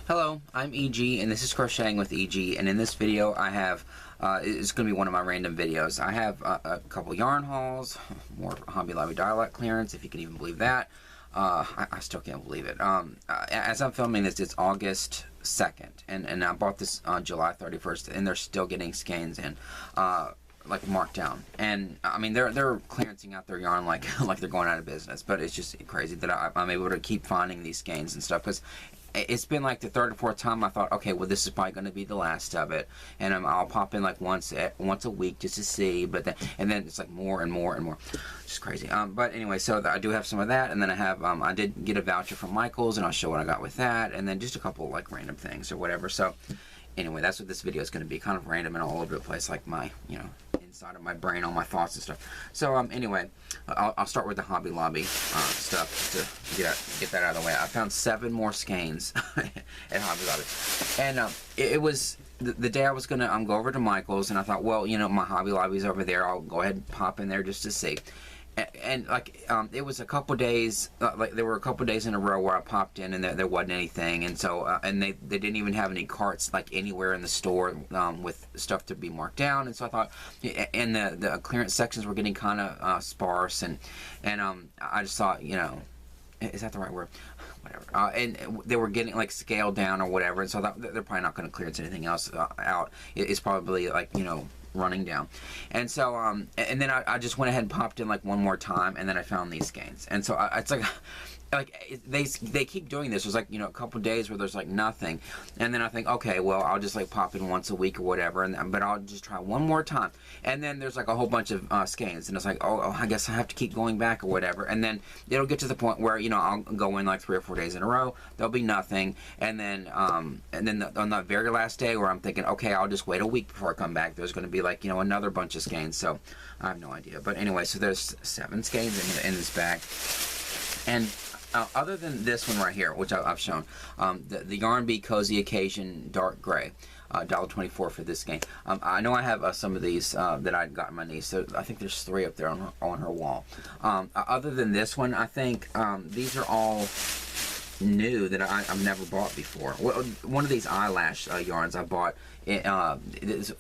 Hello, I'm EG and this is Crocheting with EG, and in this video I have, it's going to be one of my random videos. I have a couple yarn hauls, more Hobby Lobby dialect clearance, if you can even believe that. I still can't believe it. As I'm filming this, it's August 2nd, and I bought this on July 31st, and they're still getting skeins in. Like marked down, and I mean they're clearancing out their yarn like they're going out of business. But it's just crazy that I'm able to keep finding these skeins and stuff, because it's been like the third or fourth time I thought, okay, well this is probably going to be the last of it, and I'll pop in like once a week just to see, but then it's like more and more and more, just crazy. But anyway, so I do have some of that, and then I have I did get a voucher from Michael's, and I'll show what I got with that, and then just a couple like random things or whatever. So anyway, that's what this video is going to be, kind of random and all over the place, like my, you know, inside of my brain, all my thoughts and stuff. So anyway, I'll start with the Hobby Lobby stuff to get that out of the way. I found 7 more skeins at Hobby Lobby, and it was the day I was gonna go over to Michael's, and I thought, well, you know, my Hobby Lobby's over there, I'll go ahead and pop in there just to see. And like it was a couple days, like there were a couple days in a row where I popped in and there wasn't anything, and so and they didn't even have any carts like anywhere in the store with stuff to be marked down, and so I thought, and the clearance sections were getting kind of sparse, and I just thought, you know, is that the right word? Whatever. And they were getting like scaled down or whatever, and so they're probably not going to clearance anything else out. It's probably like, you know, running down. And so and then I just went ahead and popped in like one more time, and then I found these skeins. And so it's like they keep doing this. There's like, you know, a couple days where there's like nothing, and then I think, okay, well, I'll just like pop in once a week or whatever, but I'll just try one more time, and then there's like a whole bunch of skeins, and it's like, oh, I guess I have to keep going back or whatever, and then it'll get to the point where, you know, I'll go in like 3 or 4 days in a row, there'll be nothing, and then on the very last day where I'm thinking, okay, I'll just wait a week before I come back, there's going to be like, you know, another bunch of skeins. So I have no idea. But anyway, so there's 7 skeins in this bag, and other than this one right here, which I've shown, the Yarn Bee Cozy Occasion Dark Gray, $1.24 for this skein. I know I have some of these that I got my niece. So I think there's 3 up there on her wall. Other than this one, I think these are all new that I've never bought before. Well, one of these eyelash yarns I bought, it's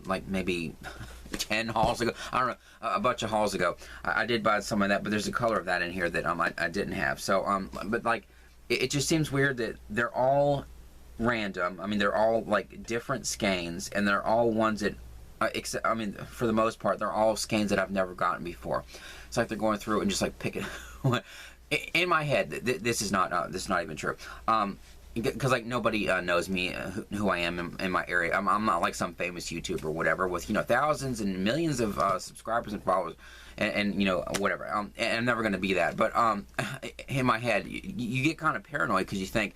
like maybe 10 hauls ago. I don't know, a bunch of hauls ago. I did buy some of that, but there's a color of that in here that I didn't have. So but like it just seems weird that they're all random. I mean, they're all like different skeins, and they're all ones that except, I mean, for the most part, they're all skeins that I've never gotten before. It's like they're going through and just like picking. In my head, this is not even true. Because like nobody knows me, who I am in my area. I'm not like some famous YouTuber or whatever with, you know, thousands and millions of subscribers and followers, and you know, whatever. And I'm never going to be that. But in my head, you get kind of paranoid because you think,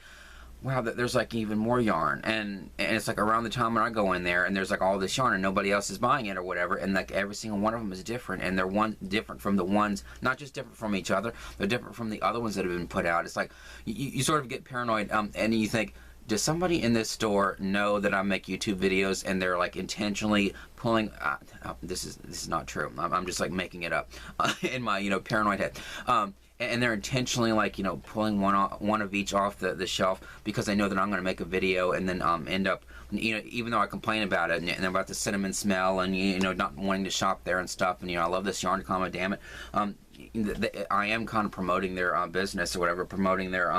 wow, there's like even more yarn, and it's like around the time when I go in there and there's like all this yarn and nobody else is buying it or whatever, and like every single one of them is different, and they're different from the ones, not just different from each other, they're different from the other ones that have been put out. It's like you sort of get paranoid, and you think, does somebody in this store know that I make YouTube videos and they're like intentionally pulling this is not true. I'm just like making it up in my, you know, paranoid head. And they're intentionally, like, you know, pulling one of each off the shelf because they know that I'm going to make a video and then end up, you know, even though I complain about it and about the cinnamon smell and, you know, not wanting to shop there and stuff, and, you know, I love this yarn, comma, damn it, I am kind of promoting their business or whatever, promoting their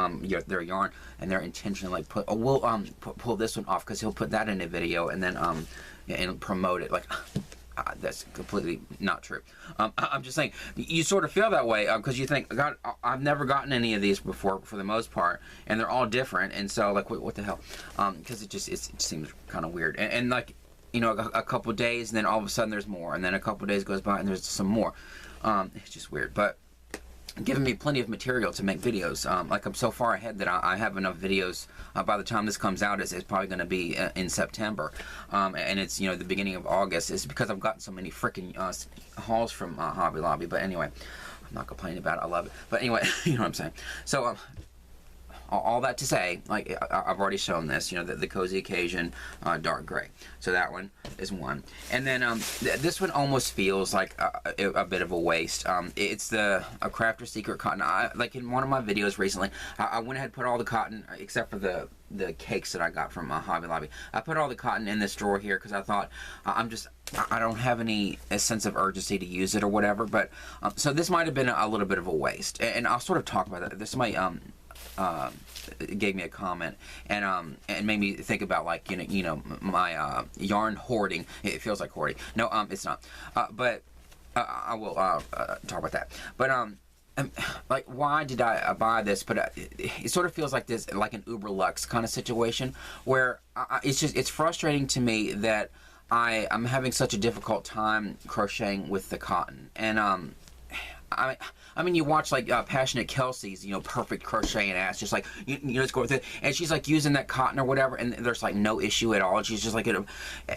yarn, and they're intentionally like we'll pull this one off because he'll put that in a video and then and promote it. Like, that's completely not true. I'm just saying, you sort of feel that way because you think, God, I've never gotten any of these before for the most part, and they're all different, and so like, what the hell? Because it seems kind of weird, and like, you know, a couple days, and then all of a sudden there's more, and then a couple days goes by and there's some more. It's just weird, but giving me plenty of material to make videos. Like, I'm so far ahead that I have enough videos. By the time this comes out, it's probably going to be in September, and it's, you know, the beginning of August. It's because I've gotten so many freaking hauls from Hobby Lobby. But anyway, I'm not complaining about it. I love it. But anyway, you know what I'm saying. So all that to say, like I've already shown this, you know, the Cozy Occasion dark gray. So that one is one. And then this one almost feels like a bit of a waste. It's a Crafter Secret cotton. Like in one of my videos recently, I went ahead and put all the cotton, except for the cakes that I got from Hobby Lobby. I put all the cotton in this drawer here because I thought I don't have any sense of urgency to use it or whatever. But so this might have been a little bit of a waste, and I'll sort of talk about that. This might gave me a comment and made me think about, like, you know my yarn hoarding. It feels like hoarding. No, it's not. But I will talk about that. But like, why did I buy this? But it sort of feels like this, like an Uber Luxe kind of situation, where it's frustrating to me that I'm having such a difficult time crocheting with the cotton. And I mean, you watch like Passionate Kelsey's, you know, perfect crocheting ass, just like you know, just go with it, and she's like using that cotton or whatever, and there's like no issue at all. And she's just like, and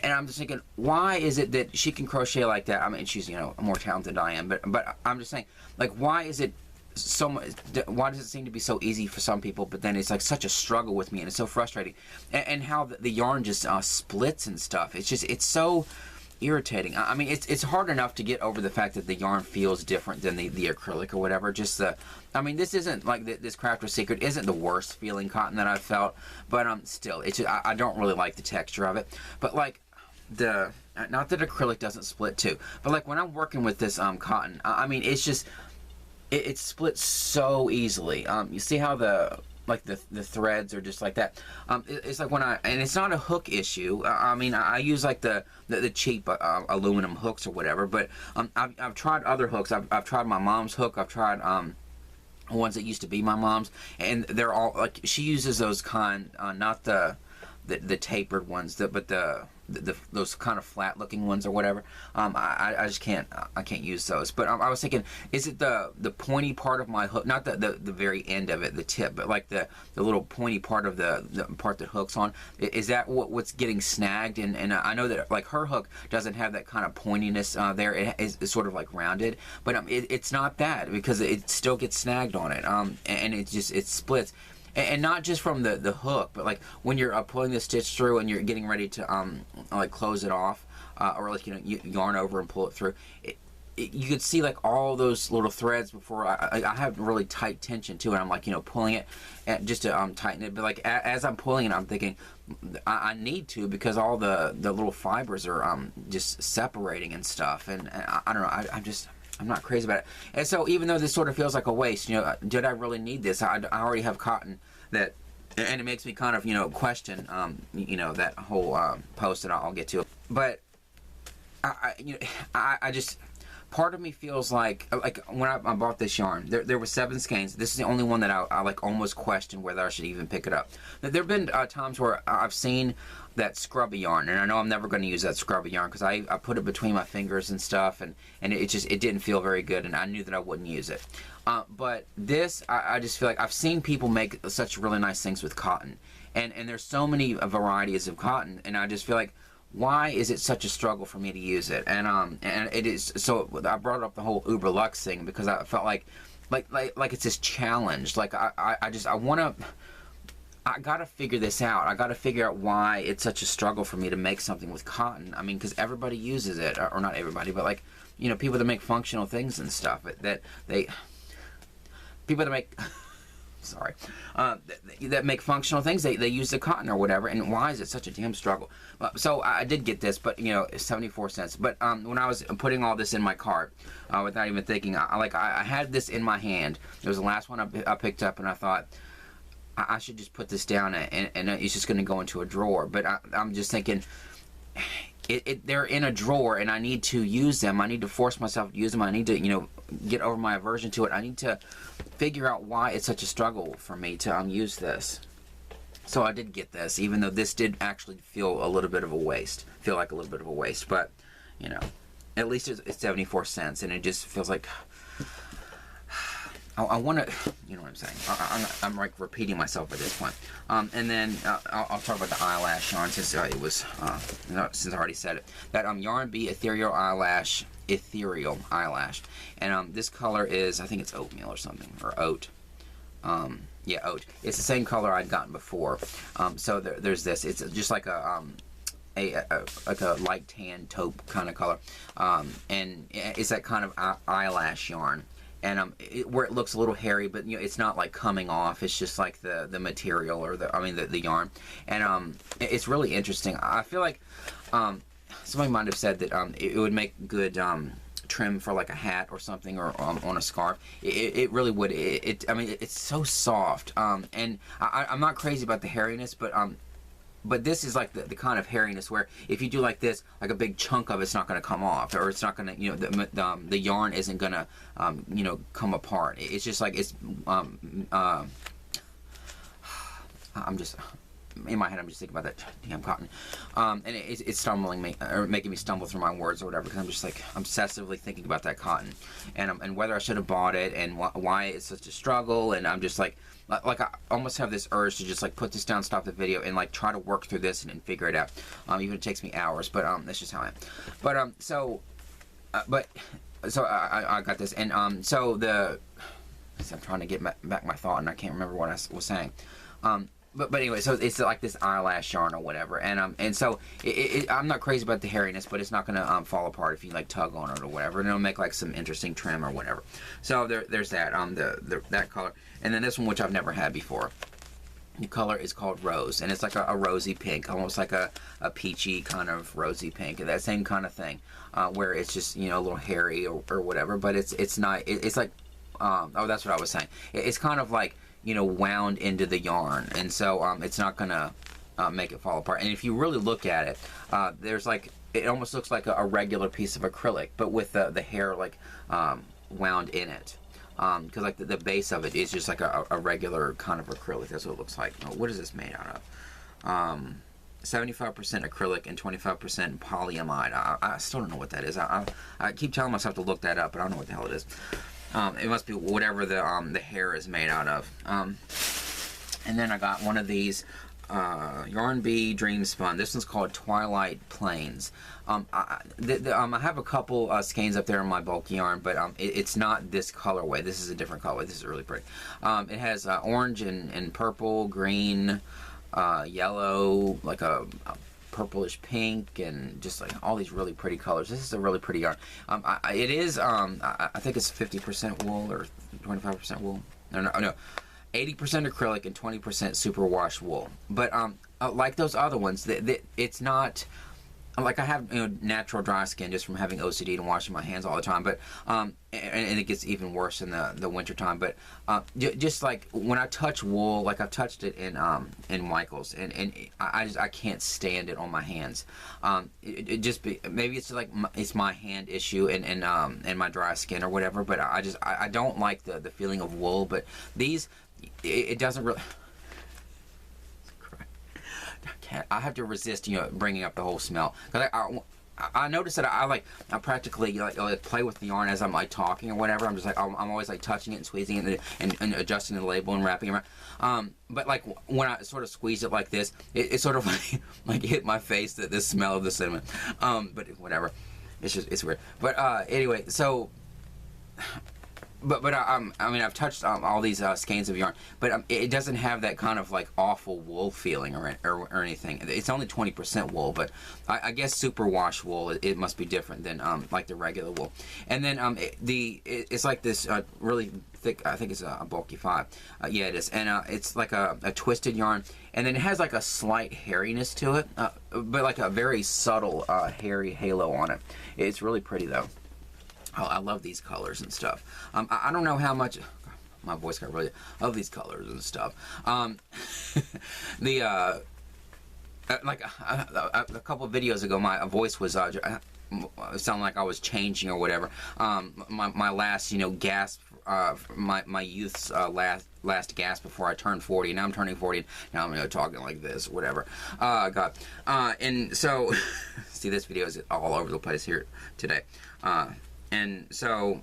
I'm just thinking, why is it that she can crochet like that? I mean, she's, you know, more talented than I am, but I'm just saying, like, why is it so much? Why does it seem to be so easy for some people, but then it's like such a struggle with me, and it's so frustrating, and how the yarn just splits and stuff. It's so irritating. I mean, it's hard enough to get over the fact that the yarn feels different than the acrylic or whatever. Just I mean, this isn't like this Crafter Secret isn't the worst feeling cotton that I've felt, but still, it's just, I don't really like the texture of it. But like not that acrylic doesn't split too, but like when I'm working with this cotton, I mean, it's just it splits so easily. You see how the threads are just like that. It's like when and it's not a hook issue. I mean, I use like the cheap aluminum hooks or whatever, but I've tried other hooks. I've tried my mom's hook. I've tried ones that used to be my mom's, and they're all like, she uses those kind, not the tapered ones, but those kind of flat looking ones or whatever. I just can't use those. But I was thinking, is it the pointy part of my hook, not the very end of it, the tip, but like the little pointy part of the part that hooks on? Is that what's getting snagged? And I know that like her hook doesn't have that kind of pointiness there. It's sort of like rounded, but it's not that, because it still gets snagged on it. And it splits. And not just from the hook, but like when you're pulling the stitch through and you're getting ready to like close it off, or like, you know, you yarn over and pull it through. You could see like all those little threads before I have really tight tension too, and I'm like, you know, pulling it just to tighten it. But like as I'm pulling it, I'm thinking I need to, because all the little fibers are just separating and stuff. And I don't know. I'm not crazy about it. And so even though this sort of feels like a waste, you know, did I really need this? I already have cotton that, and it makes me kind of, you know, question, you know, that whole post that I'll get to. But I just, part of me feels like when I bought this yarn, there were 7 skeins. This is the only one that I like almost questioned whether I should even pick it up. Now, there have been times where I've seen that scrubby yarn, and I know I'm never going to use that scrubby yarn because I put it between my fingers and stuff, and it didn't feel very good, and I knew that I wouldn't use it. But this, I just feel like I've seen people make such really nice things with cotton, and there's so many varieties of cotton, and I just feel like, why is it such a struggle for me to use it? And it is. So I brought up the whole Uber Luxe thing because I felt like it's this challenge. Like I gotta figure this out. I gotta figure out why it's such a struggle for me to make something with cotton. I mean, because everybody uses it, or not everybody, but like, you know, people that make functional things and stuff, people that make sorry, that make functional things, they use the cotton or whatever. And why is it such a damn struggle? So I did get this, but you know, 74 cents. But when I was putting all this in my cart, without even thinking, I had this in my hand. It was the last one I picked up, and I thought, I should just put this down, and it's just going to go into a drawer. But I'm just thinking, they're in a drawer, and I need to use them. I need to force myself to use them. I need to, you know, get over my aversion to it. I need to figure out why it's such a struggle for me to use this. So I did get this, even though this did actually feel a little bit of a waste. Feel like a little bit of a waste, but you know, at least it's 74 cents, and it just feels like I want to, you know what I'm saying. I'm like repeating myself at this point. And then I'll talk about the eyelash yarn since it was, since I already said it. That Yarn Bee Ethereal Eyelash, and this color is, I think it's oatmeal or something, or oat. yeah, oat. It's the same color I'd gotten before. So there's this. It's just like like a light tan taupe kind of color, and it's that kind of eyelash yarn. And where it looks a little hairy, but you know, it's not like coming off. It's just like the material, or the yarn. And it's really interesting. I feel like somebody might have said that it would make good trim for like a hat or something, or on a scarf. It really would. I mean, it's so soft. And I'm not crazy about the hairiness, but this is like the kind of hairiness where if you do like this, like a big chunk of it's not going to come off, or it's not going to, you know, the yarn isn't going to, you know, come apart. It's just like it's, I'm just, in my head, I'm just thinking about that damn cotton, and it's stumbling me, or making me stumble through my words or whatever, because I'm just like obsessively thinking about that cotton, and whether I should have bought it, and why it's such a struggle, and I'm just like I almost have this urge to just like put this down, stop the video, and like try to work through this and figure it out, even if it takes me hours, but that's just how I am. But so I got this, and so I'm trying to get back my thought, and I can't remember what I was saying. But anyway, so it's like this eyelash yarn or whatever, and so I'm not crazy about the hairiness, but it's not gonna fall apart if you like tug on it or whatever, and it'll make like some interesting trim or whatever. So there's that that color, and then this one, which I've never had before. The color is called Rose, and it's like a rosy pink, almost like a peachy kind of rosy pink, that same kind of thing, where it's just, you know, a little hairy or whatever, but it's not. It's like oh, that's what I was saying. It's kind of like, you know, wound into the yarn, and so it's not gonna make it fall apart. And if you really look at it, there's like, it almost looks like a regular piece of acrylic, but with the hair like wound in it, because like the base of it is just like a regular kind of acrylic. That's what it looks like. What is this made out of? 75% acrylic and 25% polyamide. I still don't know what that is. I keep telling myself to look that up, but I don't know what the hell it is. It must be whatever the hair is made out of. And then I got one of these Yarn Bee Dream Spun. This one's called Twilight Plains. I have a couple skeins up there in my bulk yarn, but it's not this colorway. This is a different colorway. This is really pretty. It has orange and purple, green, yellow, like a purplish pink, and just like all these really pretty colors. This is a really pretty yarn. It is I think it's 50% wool or 25% wool. No, 80% acrylic and 20% superwash wool. But like those other ones, it's not like, I have, you know, natural dry skin just from having OCD and washing my hands all the time, but and it gets even worse in the winter time. But just like when I touch wool, like I've touched it in Michaels, and I can't stand it on my hands. It just maybe it's like it's my hand issue and my dry skin or whatever. But I don't like the feeling of wool. But these, it doesn't really. I have to resist, you know, bringing up the whole smell, because I noticed that I practically like play with the yarn as I'm like talking or whatever. I'm just like, I'm always like touching it and squeezing it and adjusting the label and wrapping it around. But like when I sort of squeeze it like this, it sort of like hit my face, the smell of the cinnamon. But whatever, it's weird. But anyway, so. But I mean, I've touched all these skeins of yarn, but it doesn't have that kind of like awful wool feeling or anything. It's only 20% wool, but I guess superwash wool, it must be different than like the regular wool. And then it's like this really thick. I think it's a bulky 5. Yeah, it is, and it's like a twisted yarn, and then it has like a slight hairiness to it, but like a very subtle hairy halo on it. It's really pretty though. Oh, I love these colors and stuff. I don't know how much. My voice got really. I love these colors and stuff. Like a couple of videos ago, my voice was sounding like I was changing or whatever. My last, you know, gasp. My youth's last gasp before I turned 40. Now I'm turning 40. Now I'm, you know, talking like this, whatever. God. And so, see, this video is all over the place here today. And so,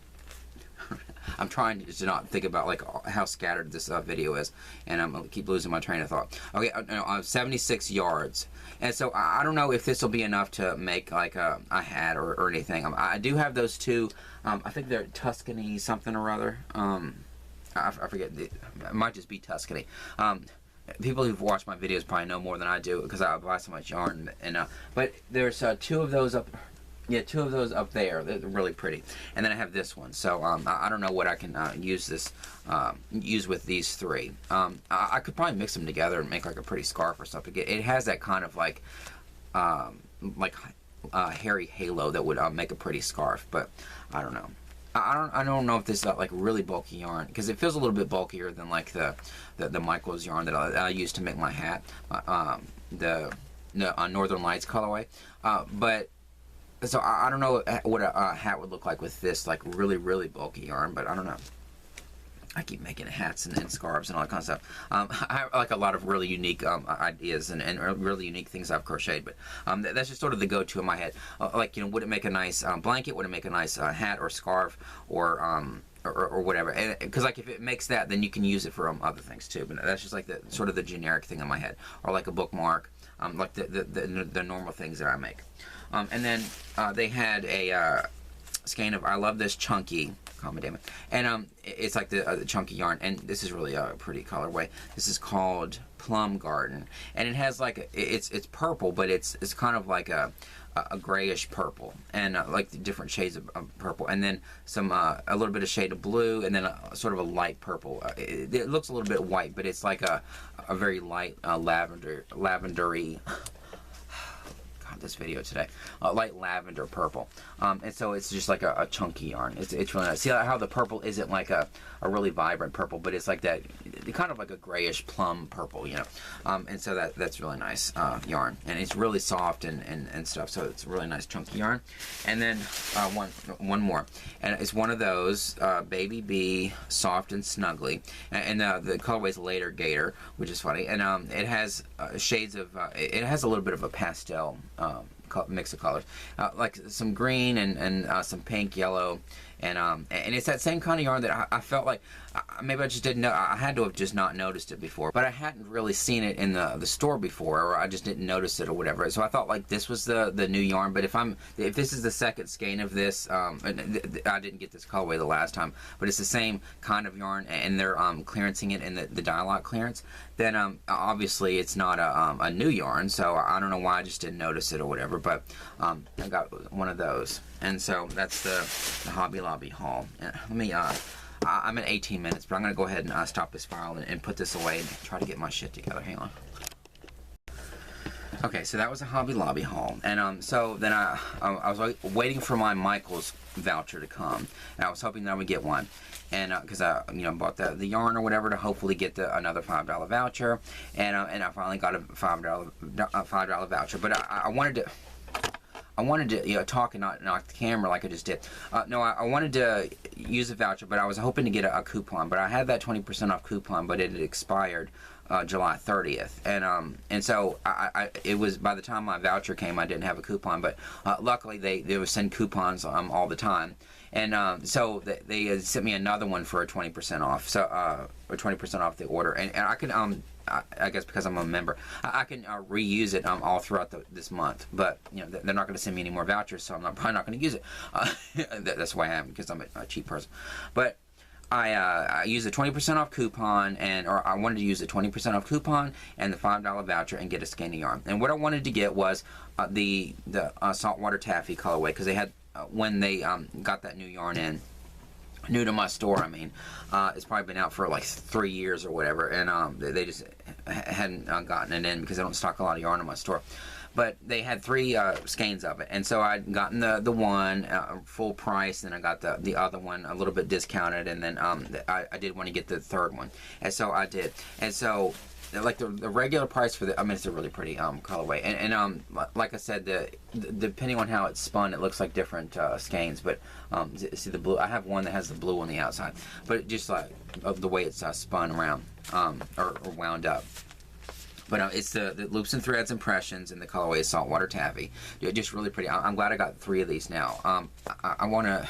I'm trying to not think about like how scattered this video is, and I'm gonna keep losing my train of thought. Okay, 76 yards, and so I don't know if this will be enough to make like a hat or anything. I do have those two. I think they're Tuscany something or other. I forget, it might just be Tuscany. People who've watched my videos probably know more than I do because I buy so much yarn. And but there's two of those up. Yeah, two of those up there. They're really pretty. And then I have this one. So I don't know what I can use with these three. I could probably mix them together and make like a pretty scarf or something. It has that kind of like hairy halo that would make a pretty scarf. But I don't know. I don't know if this is like really bulky yarn because it feels a little bit bulkier than like the Michaels yarn that I use to make my hat, the Northern Lights colorway. But so I don't know what a hat would look like with this like really bulky yarn, but I don't know. I keep making hats and scarves and all that kind of stuff. I have like a lot of really unique ideas and really unique things I've crocheted, but that's just sort of the go-to in my head. Like, you know, would it make a nice blanket? Would it make a nice hat or scarf or whatever? Because like if it makes that, then you can use it for other things too. But that's just like the sort of the generic thing in my head, or like a bookmark, like the normal things that I make. And then they had a skein of I Love This Chunky. Damn it. And it's like the chunky yarn, and this is really a pretty colorway. This is called Plum Garden, and it has like it's purple, but it's kind of like a grayish purple, and like the different shades of purple, and then some a little bit of shade of blue, and then sort of a light purple. It looks a little bit white, but it's like a very light lavendery. This video today, light lavender purple, and so it's just like a chunky yarn. It's really nice. See how the purple isn't like a really vibrant purple, but it's like that kind of like a grayish plum purple, you know. And so that's really nice yarn, and it's really soft and stuff. So it's a really nice chunky yarn. And then one more, and it's one of those Baby Bee Soft and Snuggly, and the colorway is Later Gator, which is funny, and it has shades of it has a little bit of a pastel mix of colors, like some green and some pink, yellow, and it's that same kind of yarn that I felt like maybe I just didn't know. I had to have just not noticed it before, but I hadn't really seen it in the store before, or I just didn't notice it or whatever. So I thought like this was the new yarn. But if this is the second skein of this, and I didn't get this colorway the last time, but it's the same kind of yarn, and they're clearancing it in the dialogue clearance, then obviously it's not a new yarn. So I don't know why I just didn't notice it or whatever. But I got one of those, and so that's the Hobby Lobby haul. Let me I'm at 18 minutes, but I'm going to go ahead and stop this file and put this away and try to get my shit together. Hang on. Okay, so that was a Hobby Lobby haul, and so then I was waiting for my Michaels voucher to come, and I was hoping that I would get one, and because I bought the yarn or whatever to hopefully get another $5 voucher, and I finally got a $5 voucher, but I wanted to talk and not knock the camera like I just did. No, I wanted to use a voucher, but I was hoping to get a coupon. But I had that 20% off coupon, but it had expired July 30th, and so it was by the time my voucher came, I didn't have a coupon. But luckily they would send coupons all the time, and so they sent me another one for a 20% off. So or 20% off the order, and I could I guess because I'm a member, I can reuse it all throughout this month. But they're not going to send me any more vouchers, so I'm probably not going to use it. That's why I am, because I'm a cheap person. But I used a 20% off coupon, or I wanted to use the 20% off coupon and the $5 voucher and get a skein of yarn. And what I wanted to get was the saltwater taffy colorway, because they had when they got that new yarn in. New to my store, I mean, it's probably been out for like 3 years or whatever, and they just hadn't gotten it in because they don't stock a lot of yarn in my store. But they had 3 skeins of it, and so I'd gotten the one full price, and I got the other one a little bit discounted, and then I did want to get the third one, and so I did, and so. Like the regular price for I mean, it's a really pretty colorway, and like I said, depending on how it's spun, it looks like different skeins. But see the blue, I have one that has the blue on the outside, but just like the way it's spun around or wound up. But it's the loops and threads impressions, and the colorway is saltwater taffy. Just really pretty. I'm glad I got 3 of these now. I want to.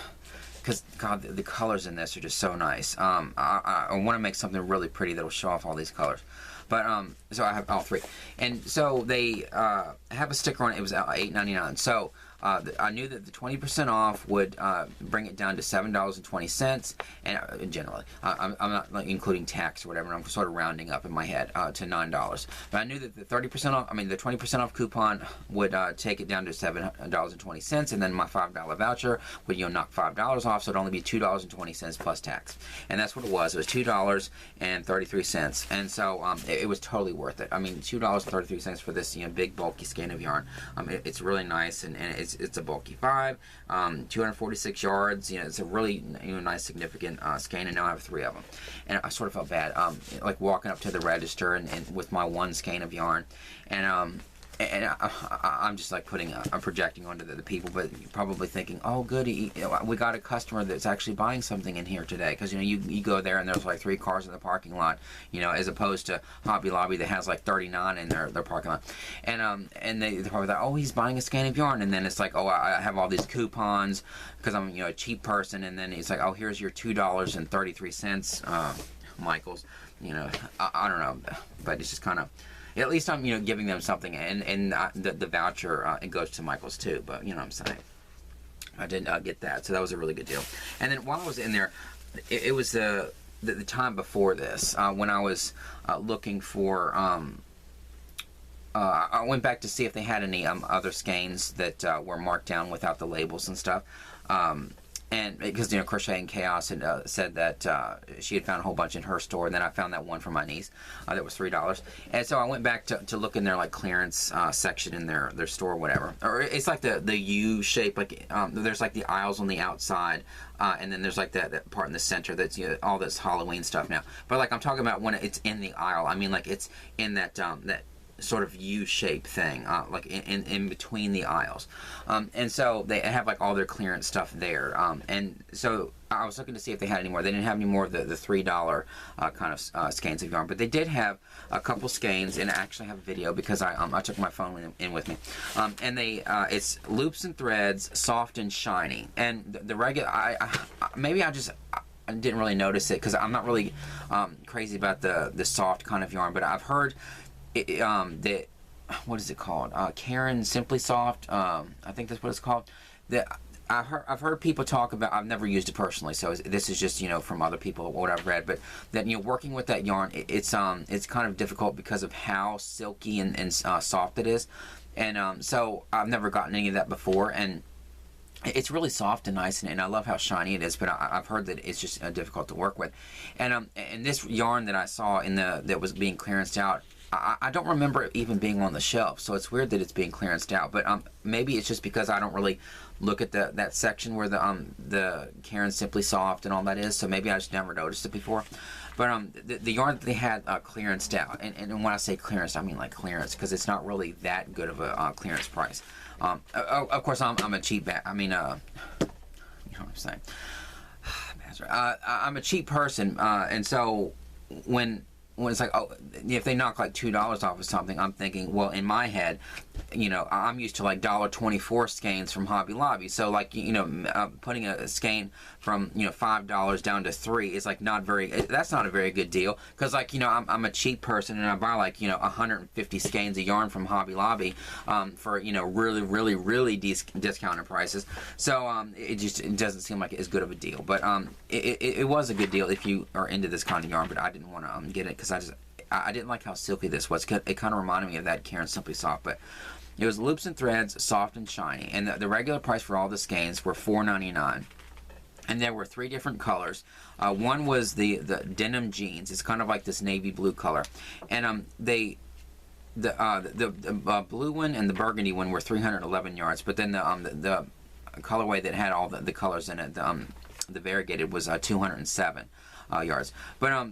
Because, God, the colors in this are just so nice. I want to make something really pretty that'll show off all these colors. But, so I have all 3. And so they have a sticker on it. It was $8.99. So I knew that the 20% off would bring it down to $7.20, and generally, I'm not like including tax or whatever. I'm sort of rounding up in my head to $9. But I knew that the 30% off, the 20% off coupon would take it down to $7.20, and then my $5 voucher would knock $5 off, so it'd only be $2.20 plus tax, and that's what it was. It was $2.33, and so it was totally worth it. $2.33 for this big bulky skein of yarn. It's really nice, and it's a bulky 5, 246 yards. It's a really nice significant skein, and now I have 3 of them, and I sort of felt bad like walking up to the register and with my 1 skein of yarn, and I'm just like I'm projecting onto the people, but you're probably thinking, oh goody, we got a customer that's actually buying something in here today, because you go there and there's like 3 cars in the parking lot, as opposed to Hobby Lobby that has like 39 in their parking lot, and they're probably like, oh, he's buying a skein of yarn, and then it's like, oh, I have all these coupons because I'm a cheap person, and then he's like, oh, here's your $2.33, Michael's, I don't know, but it's just kind of. At least I'm, giving them something, and the voucher, it goes to Michael's too, but you know what I'm saying. I didn't get that, so that was a really good deal. And then while I was in there, it was the time before this, when I was looking for, I went back to see if they had any other skeins that were marked down without the labels and stuff. And because Crocheting Chaos had said that she had found a whole bunch in her store, and then I found that one for my niece that was $3. And so I went back to look in their like clearance section in their store or whatever. Or it's like the U shape, like there's like the aisles on the outside, and then there's like that part in the center that's all this Halloween stuff now. But like I'm talking about when it's in the aisle, like it's in that that sort of U-shaped thing, like in between the aisles, and so they have like all their clearance stuff there, and so I was looking to see if they had any more. They didn't have any more of the $3 kind of skeins of yarn, but they did have a couple skeins, and I actually have a video because I took my phone in with me, and they it's loops and threads, soft and shiny, and the regular maybe I didn't really notice it because I'm not really crazy about the soft kind of yarn, but I've heard that, what is it called? Karen Simply Soft. I think that's what it's called. I've heard people talk about. I've never used it personally, so this is just from other people what I've read. But that working with that yarn, it's kind of difficult because of how silky and soft it is, and so I've never gotten any of that before, and it's really soft and nice, and I love how shiny it is, but I've heard that it's just difficult to work with, and this yarn that I saw that was being clearanced out, I don't remember it even being on the shelf, so it's weird that it's being clearanced out. But maybe it's just because I don't really look at that section where the Karen Simply Soft and all that is. So maybe I just never noticed it before. But the yarn that they had clearanced out, and when I say clearance, I mean like clearance, because it's not really that good of a clearance price. Of course, I'm a cheap. You know what I'm saying. I'm a cheap person, and so when it's like, oh, if they knock like $2 off of something, I'm thinking, well, in my head, I'm used to like $1.24 skeins from Hobby Lobby. So like, putting a skein from, $5 down to $3 is like that's not a very good deal. Cause like, I'm a cheap person, and I buy like, 150 skeins of yarn from Hobby Lobby, for, really, really, really discounted prices. So, it doesn't seem like as good of a deal, but, it was a good deal if you are into this kind of yarn, but I didn't want to, get it cause I didn't like how silky this was. It kind of reminded me of that Karen Simply Soft, but it was loops and threads, soft and shiny. And the regular price for all the skeins were $4.99. And there were 3 different colors. One was the denim jeans. It's kind of like this navy blue color. And the blue one and the burgundy one were 311 yards. But then the colorway that had all the colors in it, the variegated, was 207. Yards, but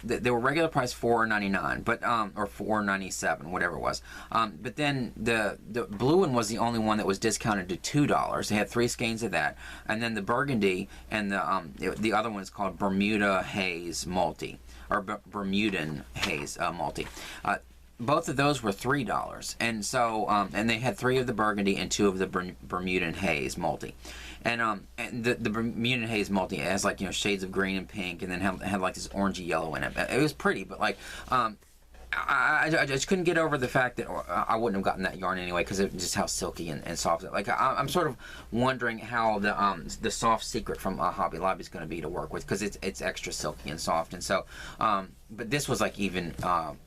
they were regular price $4.99, but or $4.97, whatever it was. But then the blue one was the only one that was discounted to $2. They had 3 skeins of that, and then the burgundy and the other one is called Bermuda Haze Multi, or Bermudan Haze Multi. Both of those were $3, and so and they had 3 of the burgundy and 2 of the Bermudan Haze Multi. And the Bermudan Haze Multi has like shades of green and pink, and then had like this orangey yellow in it. It was pretty, but like I just couldn't get over the fact that I wouldn't have gotten that yarn anyway, because of just how silky and soft. Like I'm sort of wondering how the soft secret from Hobby Lobby is going to be to work with, because it's extra silky and soft. And so but this was like even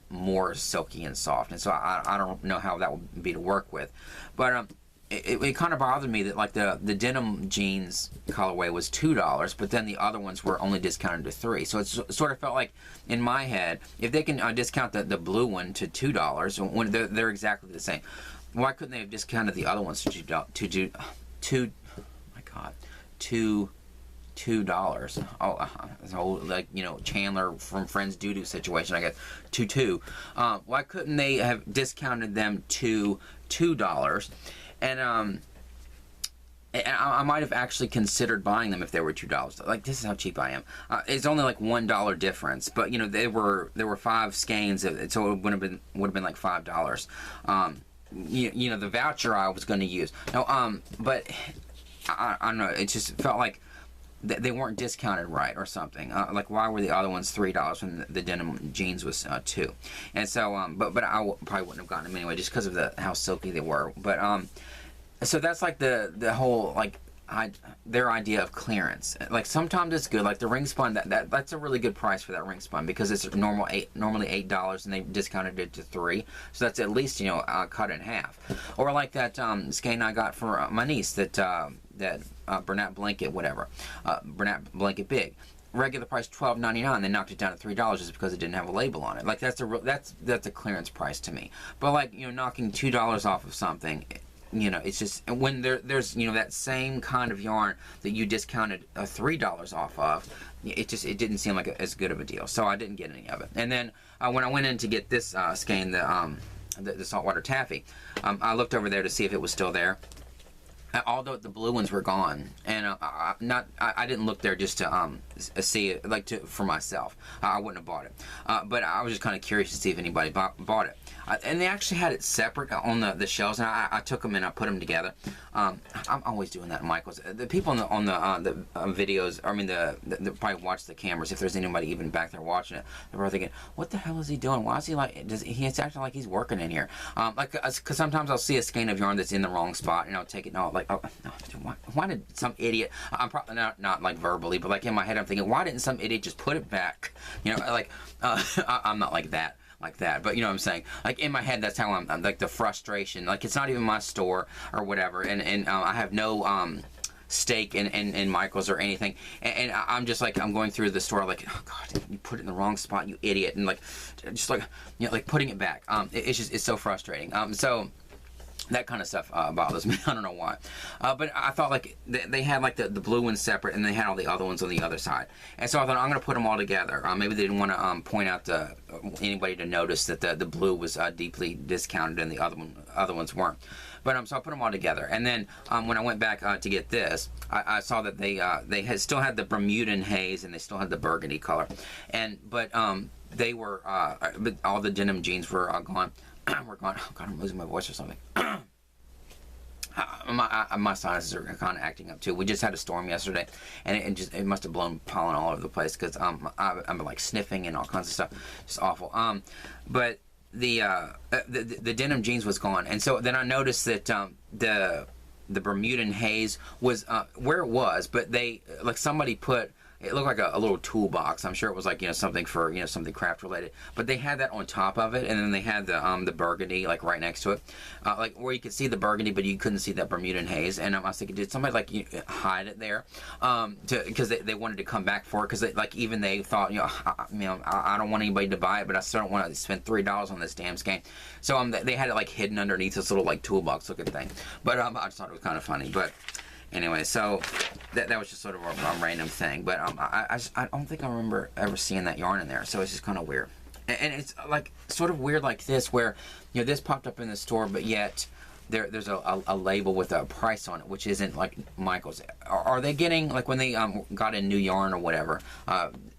more silky and soft, and so I don't know how that would be to work with. But it kind of bothered me that like the denim jeans colorway was $2, but then the other ones were only discounted to $3. So it sort of felt like in my head, if they can discount the blue one to $2 when they're exactly the same, why couldn't they have discounted the other ones to $2? Oh, like, you know, Chandler from Friends doo-doo situation, I guess, to why couldn't they have discounted them to $2? And I might have actually considered buying them if they were $2. Like, this is how cheap I am. It's only like $1 difference, but you know, there were 5 skeins, so it would have been like $5. You know, the voucher I was going to use. No, but I don't know. It just felt like they weren't discounted right or something. Like, why were the other ones $3 when the denim jeans was $2? And so, but I probably wouldn't have gotten them anyway, just because of how silky they were. But so that's like the whole like their idea of clearance. Like, sometimes it's good. Like the ring spun, that's a really good price for that ring spun, because it's normally $8 and they discounted it to $3. So that's at least, you know, cut in half. Or like that skein I got for my niece, that Bernat blanket, whatever, Bernat blanket big. Regular price $12.99. They knocked it down to $3 just because it didn't have a label on it. Like, that's a clearance price to me. But like, you know, knocking $2 off of something, you know, it's just when there's you know, that same kind of yarn that you discounted $3 off of, it didn't seem like as good of a deal. So I didn't get any of it. And then when I went in to get this skein, the saltwater taffy, I looked over there to see if it was still there. Although the blue ones were gone, and I didn't look there just to see it, like for myself. I wouldn't have bought it, but I was just kind of curious to see if anybody bought it. And they actually had it separate on the shelves, and I took them and I put them together. I'm always doing that at Michael's. The people on the videos, I mean, the probably watch the cameras. If there's anybody even back there watching it, they're probably thinking, "What the hell is he doing? Why is he like? He's acting like he's working in here?" Like, because sometimes I'll see a skein of yarn that's in the wrong spot, and I'll take it and I'll like, "Oh, no, why did some idiot?" I'm probably not like verbally, but like in my head, I'm thinking, "Why didn't some idiot just put it back?" You know, like I'm not like that. But you know what I'm saying, like in my head, that's how I'm like, the frustration, like it's not even my store or whatever, and I have no stake in Michael's or anything, and I'm just like, I'm going through the store like, oh god, you put it in the wrong spot, you idiot, and like just like, you know, like putting it back. It's so frustrating. So that kind of stuff bothers me. I don't know why. But I thought like they had like the blue ones separate, and they had all the other ones on the other side. And so I thought, I'm going to put them all together. Maybe they didn't want to point out anybody to notice that the blue was deeply discounted and the other ones weren't. But so I put them all together. And then when I went back to get this, I saw that they still had the Bermudan haze, and they still had the burgundy color. But they were but all the denim jeans were gone. We're gone. Oh god, I'm losing my voice or something. My sinuses are kind of acting up too. We just had a storm yesterday, and it must have blown pollen all over the place, because I'm like sniffing and all kinds of stuff. Just awful. But the denim jeans was gone, and so then I noticed that the Bermudan haze was where it was, but they, like, somebody put. It looked like a little toolbox. I'm sure it was like, you know, something for, you know, something craft related. But they had that on top of it, and then they had the burgundy like right next to it, like where you could see the burgundy, but you couldn't see that Bermudan haze. And I was thinking, did somebody like hide it there, because they wanted to come back for it, because like even they thought, you know, I don't want anybody to buy it, but I still don't want to spend $3 on this damn skein. So they had it like hidden underneath this little like toolbox looking thing. But I just thought it was kind of funny. But anyway, so that was just sort of a random thing, but I don't think I remember ever seeing that yarn in there, so it's just kind of weird. And it's like sort of weird like this, where, you know, this popped up in the store, but yet there's a label with a price on it, which isn't like Michael's. Are they getting, like, when they got in new yarn or whatever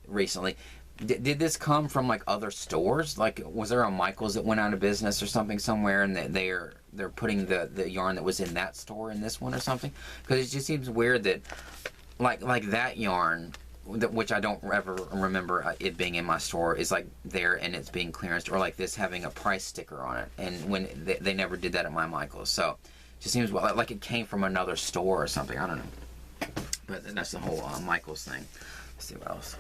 recently, did this come from like other stores? Like, was there a Michael's that went out of business or something somewhere, and they're putting the yarn that was in that store in this one or something? Because it just seems weird that like that yarn which I don't ever remember it being in my store, is like there and it's being clearanced, or like this having a price sticker on it, and when they never did that at my Michael's. So it just seems like it came from another store or something. I don't know, but that's the whole Michael's thing. Let's see what else.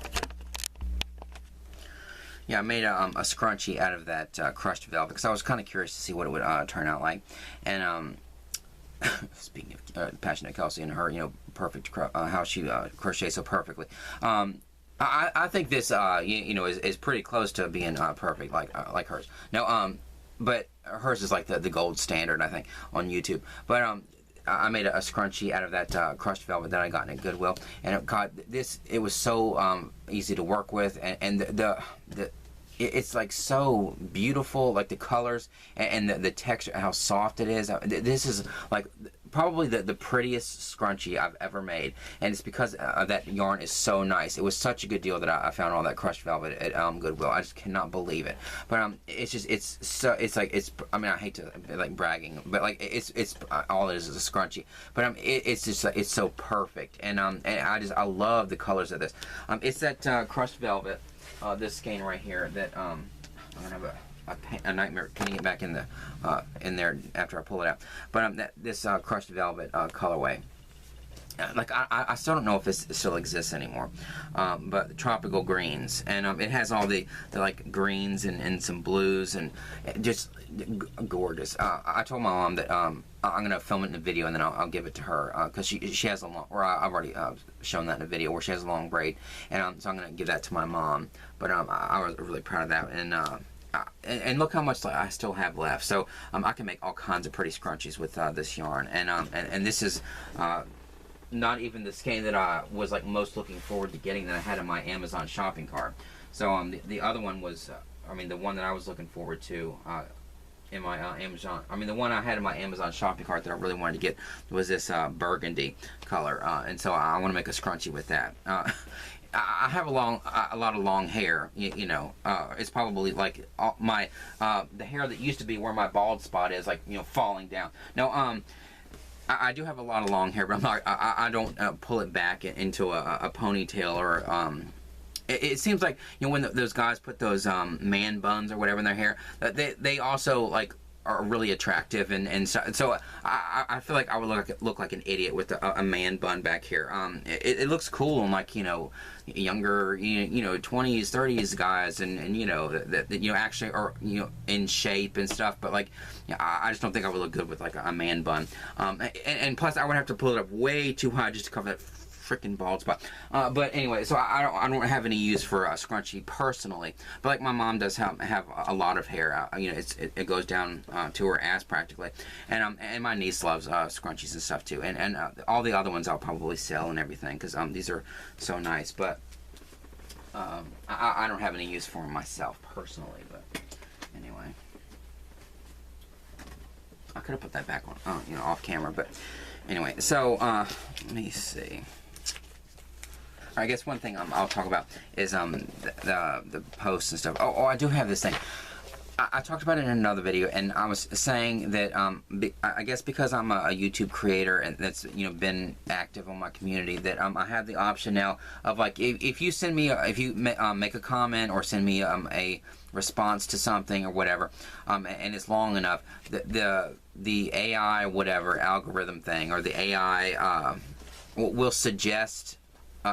Yeah, I made a scrunchie out of that crushed velvet because I was kind of curious to see what it would turn out like. And speaking of Passionate Kelsey and her, you know, perfect how she crochets so perfectly. I think this you know is pretty close to being perfect like hers. No, but hers is like the gold standard, I think, on YouTube. But I made a scrunchie out of that crushed velvet that I got in Goodwill, and it was so easy to work with, and it's like so beautiful, like the colors and the texture, how soft it is. This is like probably the prettiest scrunchie I've ever made, and it's because that yarn is so nice. It was such a good deal that I found all that crushed velvet at Goodwill. I just cannot believe it. But I mean, I hate to like bragging, but like it's all it is a scrunchie. But it's just it's so perfect, and I love the colors of this. It's that crushed velvet, this skein right here that I'm gonna have a nightmare putting it back in there after I pull it out. But this crushed velvet colorway, like I still don't know if this still exists anymore, but tropical greens, and it has all the like greens and some blues, and just gorgeous. I told my mom that I'm gonna film it in a video and then I'll give it to her because she has a long, or I've already shown that in a video where she has a long braid, and so I'm gonna give that to my mom. But I was really proud of that, and look how much I still have left. So I can make all kinds of pretty scrunchies with this yarn, and this is not even the skein that I was like most looking forward to getting that I had in my Amazon shopping cart. So the other one was, I mean, the one that I was looking forward to in my Amazon, I mean, the one I had in my Amazon shopping cart that I really wanted to get was this burgundy color, and so I want to make a scrunchie with that. I have a lot of long hair, you know. It's probably like the hair that used to be where my bald spot is, like, you know, falling down. Now, I do have a lot of long hair, but I'm not. I don't pull it back into a ponytail or. It seems like, you know, when those guys put those man buns or whatever in their hair, they also like are really attractive, and so I feel like I would look like an idiot with a man bun back here. It looks cool on, like, you know, younger, you know, 20s, 30s guys, and you know that you know actually are, you know, in shape and stuff. But like, I just don't think I would look good with like a man bun. And plus I would have to pull it up way too high just to cover that freaking bald spot. But anyway, so I don't have any use for a scrunchie personally, but like my mom does have a lot of hair. You know, it goes down to her ass practically, and my niece loves scrunchies and stuff too, and all the other ones I'll probably sell and everything because these are so nice. But I don't have any use for them myself personally. But anyway, I could have put that back on, you know, off camera. But anyway, so let me see. I guess one thing I'll talk about is the posts and stuff. Oh, I do have this thing. I talked about it in another video, and I was saying that I guess because I'm a YouTube creator and that's, you know, been active on my community, that I have the option now of, like, if you send me if you make a comment or send me a response to something or whatever, and it's long enough, the AI whatever algorithm thing, or the AI will suggest.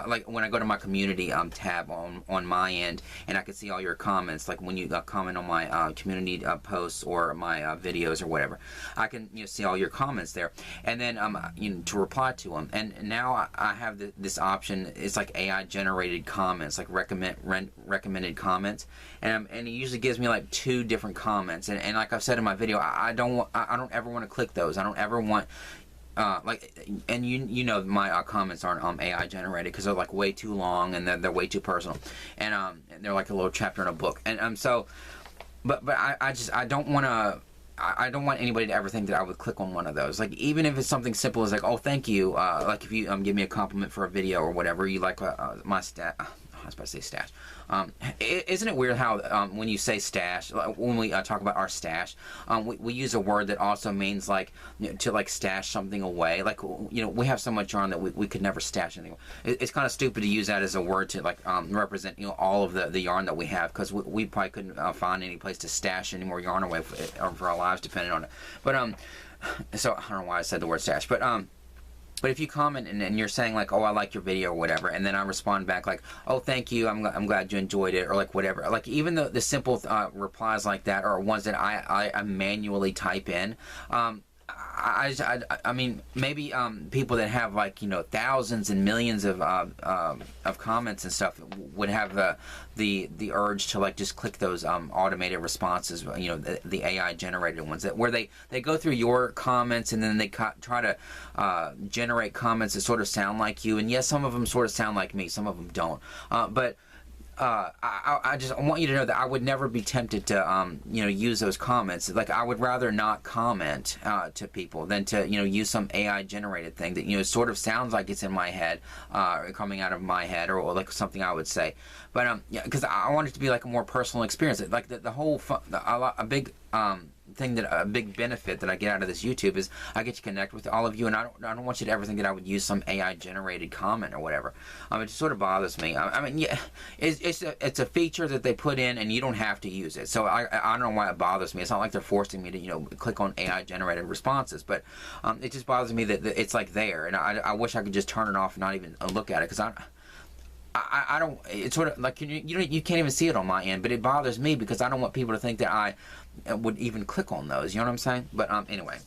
Like when I go to my community tab on my end, and I can see all your comments, like when you comment on my community posts or my videos or whatever, I can, you know, see all your comments there, and then you know, to reply to them. And now I have this option. It's like AI generated comments, like recommended comments, and it usually gives me like 2 different comments. And like I've said in my video, I don't ever want to click those. I don't ever want. Like, and you know my comments aren't AI generated because they're like way too long, and they're way too personal, and they're like a little chapter in a book, and so, but I don't want to. I don't want anybody to ever think that I would click on one of those. Like, even if it's something simple as like, oh, thank you, like if you give me a compliment for a video or whatever, you like my stat. I was about to say stash. Isn't it weird how when you say stash, when we talk about our stash, we use a word that also means like, you know, to like stash something away. Like, you know, we have so much yarn that we could never stash anything. It's kind of stupid to use that as a word to like represent, you know, all of the yarn that we have, because we probably couldn't find any place to stash any more yarn away for our lives depending on it. But so I don't know why I said the word stash, but if you comment and you're saying like, oh, I like your video or whatever, and then I respond back like, oh, thank you, I'm glad you enjoyed it, or like whatever. Like even the simple replies like that are ones that I manually type in. I mean, maybe people that have like, you know, thousands and millions of comments and stuff would have the urge to like just click those automated responses, you know, the AI generated ones where they go through your comments and then they try to generate comments that sort of sound like you. And yes, some of them sort of sound like me, some of them don't. But I just want you to know that I would never be tempted to, you know, use those comments. Like, I would rather not comment to people than to, you know, use some AI generated thing that, you know, sort of sounds like it's in my head, coming out of my head, or like something I would say. But yeah, because I want it to be like a more personal experience. Like the whole a big thing that a big benefit that I get out of this YouTube is I get to connect with all of you, and I don't want you to ever think that I would use some AI generated comment or whatever. It just sort of bothers me. I mean, yeah, it's a feature that they put in, and you don't have to use it. So I don't know why it bothers me. It's not like they're forcing me to, you know, click on AI generated responses, but it just bothers me that it's like there, and I wish I could just turn it off and not even look at it, because I don't. It's sort of like you can't even see it on my end, but it bothers me because I don't want people to think that I would even click on those. You know what I'm saying? But anyway,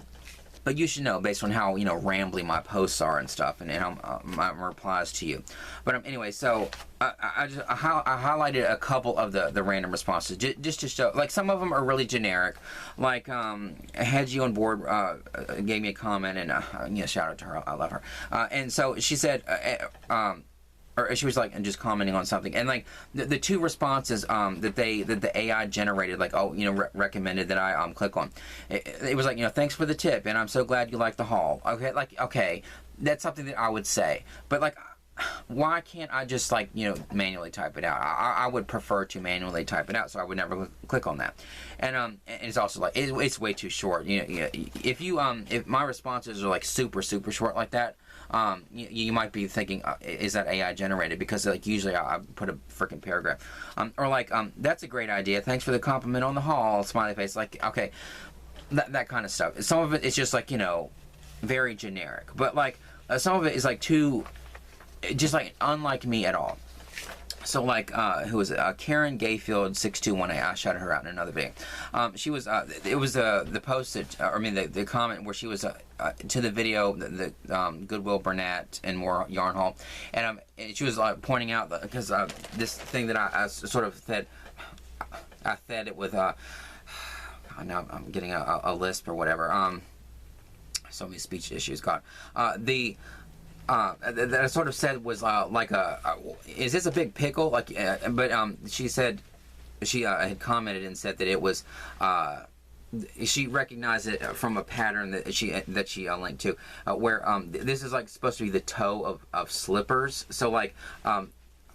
but you should know based on how, you know, rambly my posts are and stuff, and how my replies to you. But anyway, so I highlighted a couple of the random responses just to show, like, some of them are really generic. Like had you on board gave me a comment, and you know, shout out to her. I love her. And so she said. Or she was like just commenting on something, and like the two responses that the AI generated, like, oh, you know, recommended that I click on. It was like, you know, thanks for the tip, and I'm so glad you liked the haul. Okay, like, okay, that's something that I would say, but like, why can't I just, like, you know, manually type it out? I would prefer to manually type it out, so I would never click on that. And it's also like it's way too short. You know, if my responses are like super short like that, you might be thinking, is that AI generated? Because like usually I put a freaking paragraph, or like that's a great idea. Thanks for the compliment on the haul. Smiley face. Like, okay, that kind of stuff. Some of it is just like, you know, very generic, but like some of it is like too, just like unlike me at all. So like, who was it? Karen Gayfield 6218. I shouted her out in another video. She was, it was the post that, or I mean the comment where she was to the video, the Goodwill Bernat and more yarn haul, and she was pointing out that, because this thing that I sort of fed it with, now I'm getting a lisp or whatever. So many speech issues. God, that I sort of said was like is this a big pickle? Like, but she said she had commented and said that it was she recognized it from a pattern that she linked to, where this is like supposed to be the toe of slippers. So like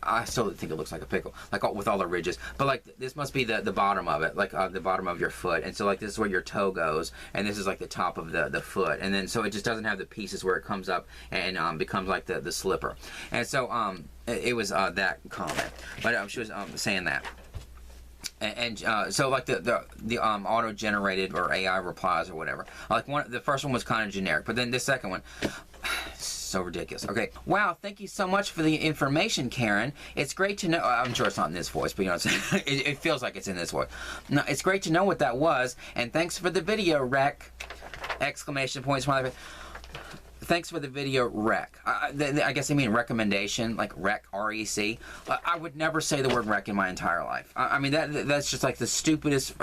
I still think it looks like a pickle, like with all the ridges. But like this must be the bottom of it, like the bottom of your foot. And so like this is where your toe goes, and this is like the top of the foot. And then so it just doesn't have the pieces where it comes up and becomes like the slipper. And so it was that comment. But she was saying that. And so like the auto generated or AI replies or whatever. Like the first one was kind of generic, but then the second one. So ridiculous. Okay. Wow, thank you so much for the information, Karen. It's great to know. I'm sure it's not in this voice, but you know what I'm saying? It feels like it's in this voice. No, it's great to know what that was, and thanks for the video, Rec! Exclamation point, smiley face. Thanks for the video, Rec. I guess I mean recommendation, like Rec, R-E-C. I would never say the word Rec in my entire life. I mean, that's just like the stupidest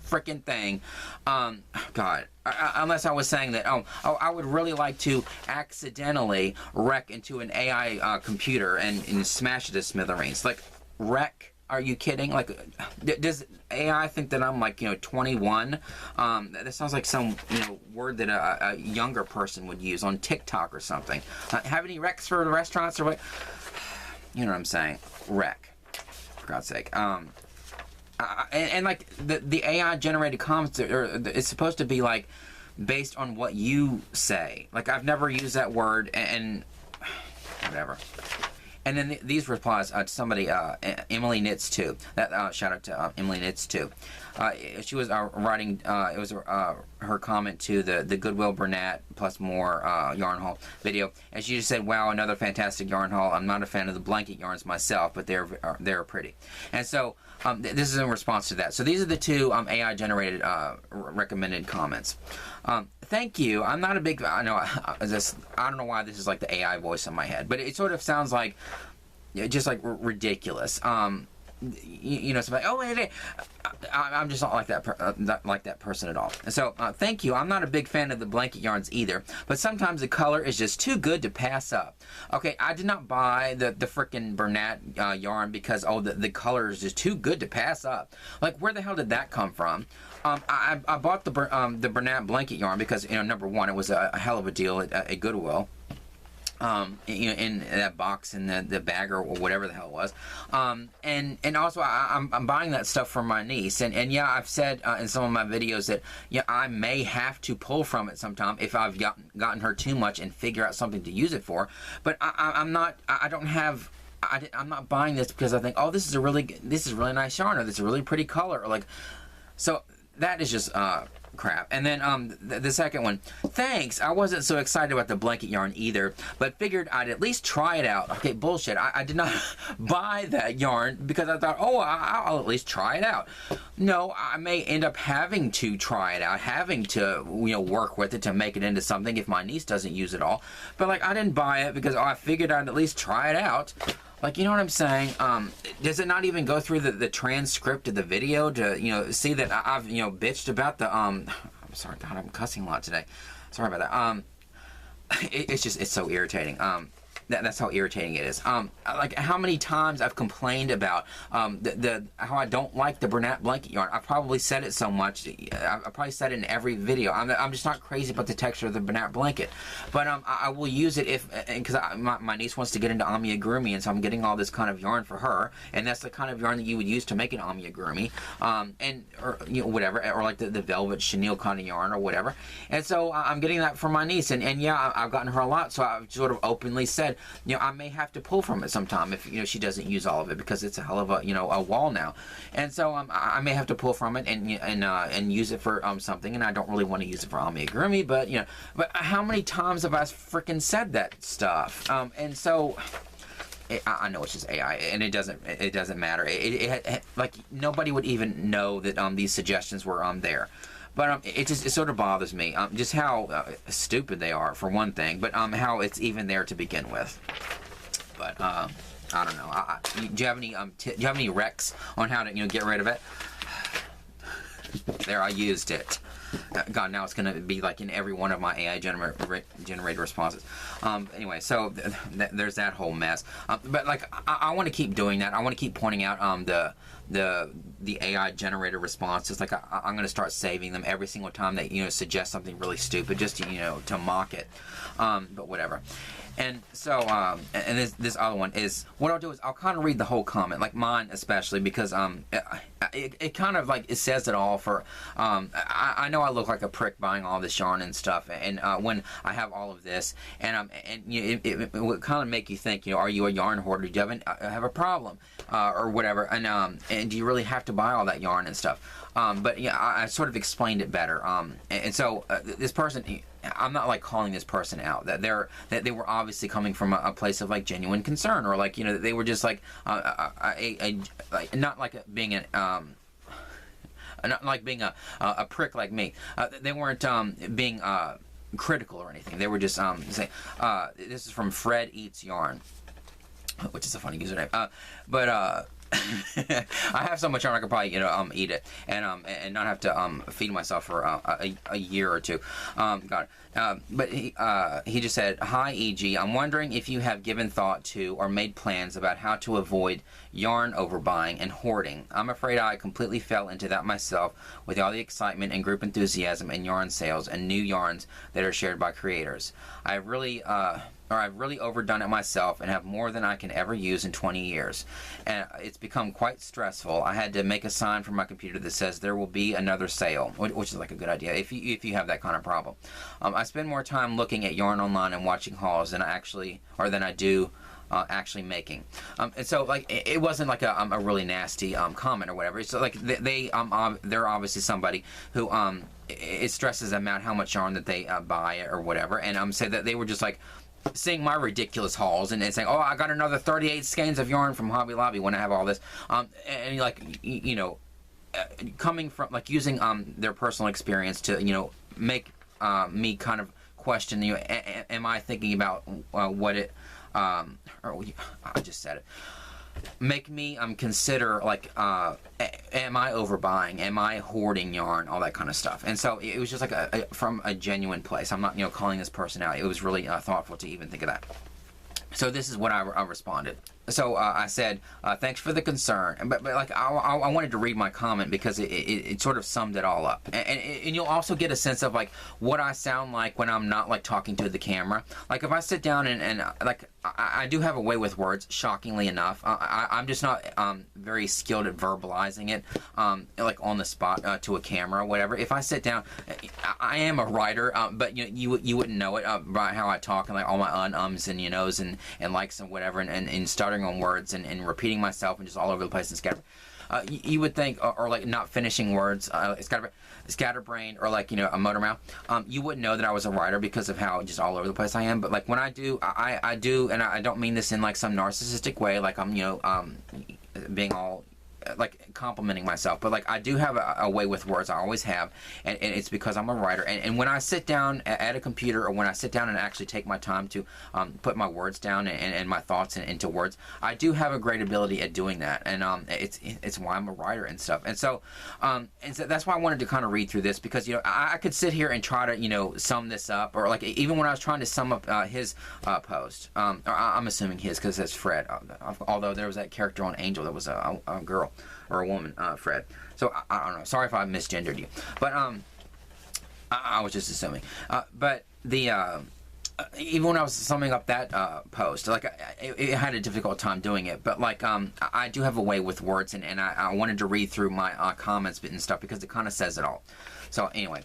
freaking thing. God, unless I was saying that, I would really like to accidentally wreck into an AI computer and smash it to smithereens. Like, wreck? Are you kidding? Like, does AI think that I'm like, you know, 21? That sounds like some, you know, word that a younger person would use on TikTok or something. Have any wrecks for the restaurants or what? you know what I'm saying, wreck, for God's sake. And like the AI generated comments it's supposed to be like based on what you say. Like I've never used that word and whatever. And then these replies to somebody, Emily Knits Too. That shout out to Emily Knits Too. She was writing. It was her comment to the Goodwill Bernat plus more yarn haul video, and she just said, "Wow, another fantastic yarn haul. I'm not a fan of the blanket yarns myself, but they're pretty." And so this is in response to that. So these are the two AI generated recommended comments. Thank you. I'm not a big. I don't know why this is like the AI voice in my head, but it sort of sounds like just like ridiculous. You know, it's like, oh wait, I'm just not like that. Not like that person at all. So thank you. I'm not a big fan of the blanket yarns either, but sometimes the color is just too good to pass up. Okay, I did not buy the frickin' Bernat yarn because the color is just too good to pass up. Like where the hell did that come from? I bought the Bernat blanket yarn because, you know, number one, it was a hell of a deal at Goodwill. You know, in that box in the bag or whatever the hell it was. And also I'm buying that stuff for my niece. And yeah, I've said in some of my videos that, yeah, I may have to pull from it sometime if I've gotten her too much and figure out something to use it for. But I'm not buying this because I think, oh, this is really nice yarn, or this is a really pretty color, or like, so that is just crap. And then the second one, thanks. I wasn't so excited about the blanket yarn either, but figured I'd at least try it out. Okay, bullshit. I did not buy that yarn because I thought, oh, I'll at least try it out. No, I may end up having to try it out, having to, you know, work with it to make it into something if my niece doesn't use it all. But like, I didn't buy it because I figured I'd at least try it out. Like, you know what I'm saying? Does it not even go through the transcript of the video to, you know, see that I've, you know, bitched about the, I'm sorry, God, I'm cussing a lot today. Sorry about that. It's so irritating. That's how irritating it is. Like how many times I've complained about how I don't like the Bernat blanket yarn. I've probably said it so much. I've probably said it in every video. I'm just not crazy about the texture of the Bernat blanket, but I will use it because my niece wants to get into amigurumi, and so I'm getting all this kind of yarn for her, and that's the kind of yarn that you would use to make an amigurumi, or you know, whatever, or like the velvet chenille kind of yarn or whatever. And so I'm getting that for my niece, and yeah, I've gotten her a lot, so I've sort of openly said, you know, I may have to pull from it sometime if, you know, she doesn't use all of it because it's a hell of a, you know, a wall now. And so I may have to pull from it and use it for something, and I don't really want to use it for amigurumi, but, you know, but how many times have I freaking said that stuff? And so I know it's just AI, and it doesn't matter. Like nobody would even know that these suggestions were there. But it sort of bothers me, just how stupid they are, for one thing, but how it's even there to begin with. But I don't know. Do you have any recs on how to, you know, get rid of it? There, I used it. God, now it's going to be like in every one of my AI generated responses. Anyway, so there's that whole mess. But like, I want to keep doing that. I want to keep pointing out the AI generated responses. Like, I'm going to start saving them every single time they, you know, suggest something really stupid, just to, you know, to mock it. But whatever. And so, and this other one is, what I'll do is I'll kind of read the whole comment, like mine especially, because it kind of like, it says it all for, I know I look like a prick buying all this yarn and stuff, and when I have all of this, and you know, it would kind of make you think, you know, are you a yarn hoarder? Do you have a problem, or whatever, and do you really have to buy all that yarn and stuff? But yeah, I sort of explained it better, and so this person, I'm not like calling this person out, that they were obviously coming from a place of like genuine concern, or like, you know, they were just like not like being an not like being a prick like me. They weren't being critical or anything. They were just saying, this is from Fred Eats Yarn, which is a funny username, but I have so much yarn I could probably, you know, eat it and not have to feed myself for a year or two. God. But he just said, "Hi EG, I'm wondering if you have given thought to or made plans about how to avoid yarn overbuying and hoarding. I'm afraid I completely fell into that myself with all the excitement and group enthusiasm and yarn sales and new yarns that are shared by creators. I really or I've really overdone it myself and have more than I can ever use in 20 years. And it's become quite stressful. I had to make a sign from my computer that says there will be another sale, which is like a good idea if you have that kind of problem. I spend more time looking at yarn online and watching hauls than I do actually making. And so like it wasn't like a really nasty comment or whatever. So like they're obviously somebody who it stresses them out how much yarn that they buy or whatever, and say that they were just like seeing my ridiculous hauls and saying, oh, I got another 38 skeins of yarn from Hobby Lobby when I have all this, and like you know, coming from like using their personal experience to make me kind of question, am I thinking about what it I just said it. Make me consider like am I overbuying, am I hoarding yarn, all that kind of stuff. And so it was just like from a genuine place. I'm not calling this person out. It was really thoughtful to even think of that. So this is what I responded. So I said, thanks for the concern, but like I wanted to read my comment because it sort of summed it all up, and you'll also get a sense of like what I sound like when I'm not like talking to the camera. Like if I sit down and like I do have a way with words, shockingly enough. I'm just not very skilled at verbalizing it like on the spot to a camera or whatever. If I sit down, I am a writer, but you wouldn't know it by how I talk and like all my ums and ums and likes and whatever, and stuttering on words and repeating myself and just all over the place and you would think, or like not finishing words, scatterbrained, or like a motor mouth. You wouldn't know that I was a writer because of how just all over the place I am. But like when I do, I do, and I don't mean this in like some narcissistic way, like I'm being all like complimenting myself, but like I do have a way with words. I always have, and it's because I'm a writer. And when I sit down at a computer, or when I sit down and actually take my time to put my words down and my thoughts into words, I do have a great ability at doing that. And it's why I'm a writer and stuff. And so that's why I wanted to kind of read through this, because I could sit here and try to sum this up, or like even when I was trying to sum up his post, or I'm assuming his because it's Fred, although there was that character on Angel that was a girl or a woman, Fred. So I don't know. Sorry if I misgendered you, but I was just assuming. But the even when I was summing up that post, like it had a difficult time doing it. But like I do have a way with words, and I wanted to read through my comments and stuff because it kind of says it all. So anyway.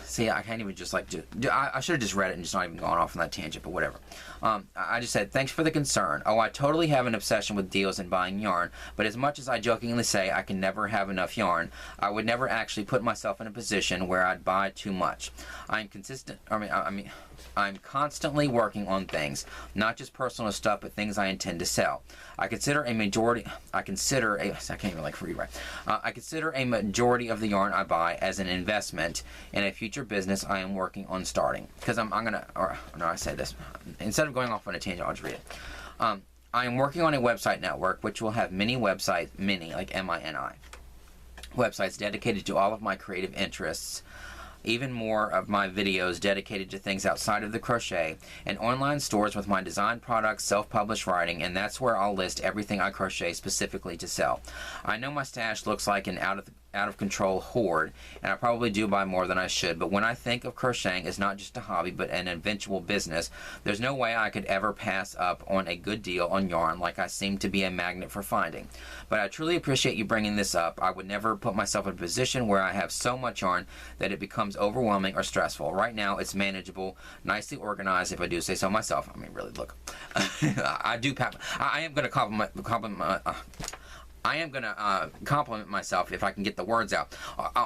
See, I can't even just like I should have just read it and just not even gone off on that tangent, but whatever. I just said, thanks for the concern. Oh, I totally have an obsession with deals and buying yarn, but as much as I jokingly say I can never have enough yarn, I would never actually put myself in a position where I'd buy too much. I'm constantly working on things, not just personal stuff, but things I intend to sell. I consider a majority of the yarn I buy as an investment in a future business I am working on starting. Because I say this, instead of going off on a tangent, I'll just read it. I am working on a website network which will have many websites, like M-I-N-I, websites dedicated to all of my creative interests, even more of my videos dedicated to things outside of the crochet, and online stores with my design products, self-published writing, and that's where I'll list everything I crochet specifically to sell. I know my stash looks like an out of control hoard, and I probably do buy more than I should, but when I think of crocheting as not just a hobby but an eventual business, there's no way I could ever pass up on a good deal on yarn like I seem to be a magnet for finding. But I truly appreciate you bringing this up. I would never put myself in a position where I have so much yarn that it becomes overwhelming or stressful. Right now it's manageable, nicely organized, if I do say so myself. I mean, really, look. I am going to compliment myself if I can get the words out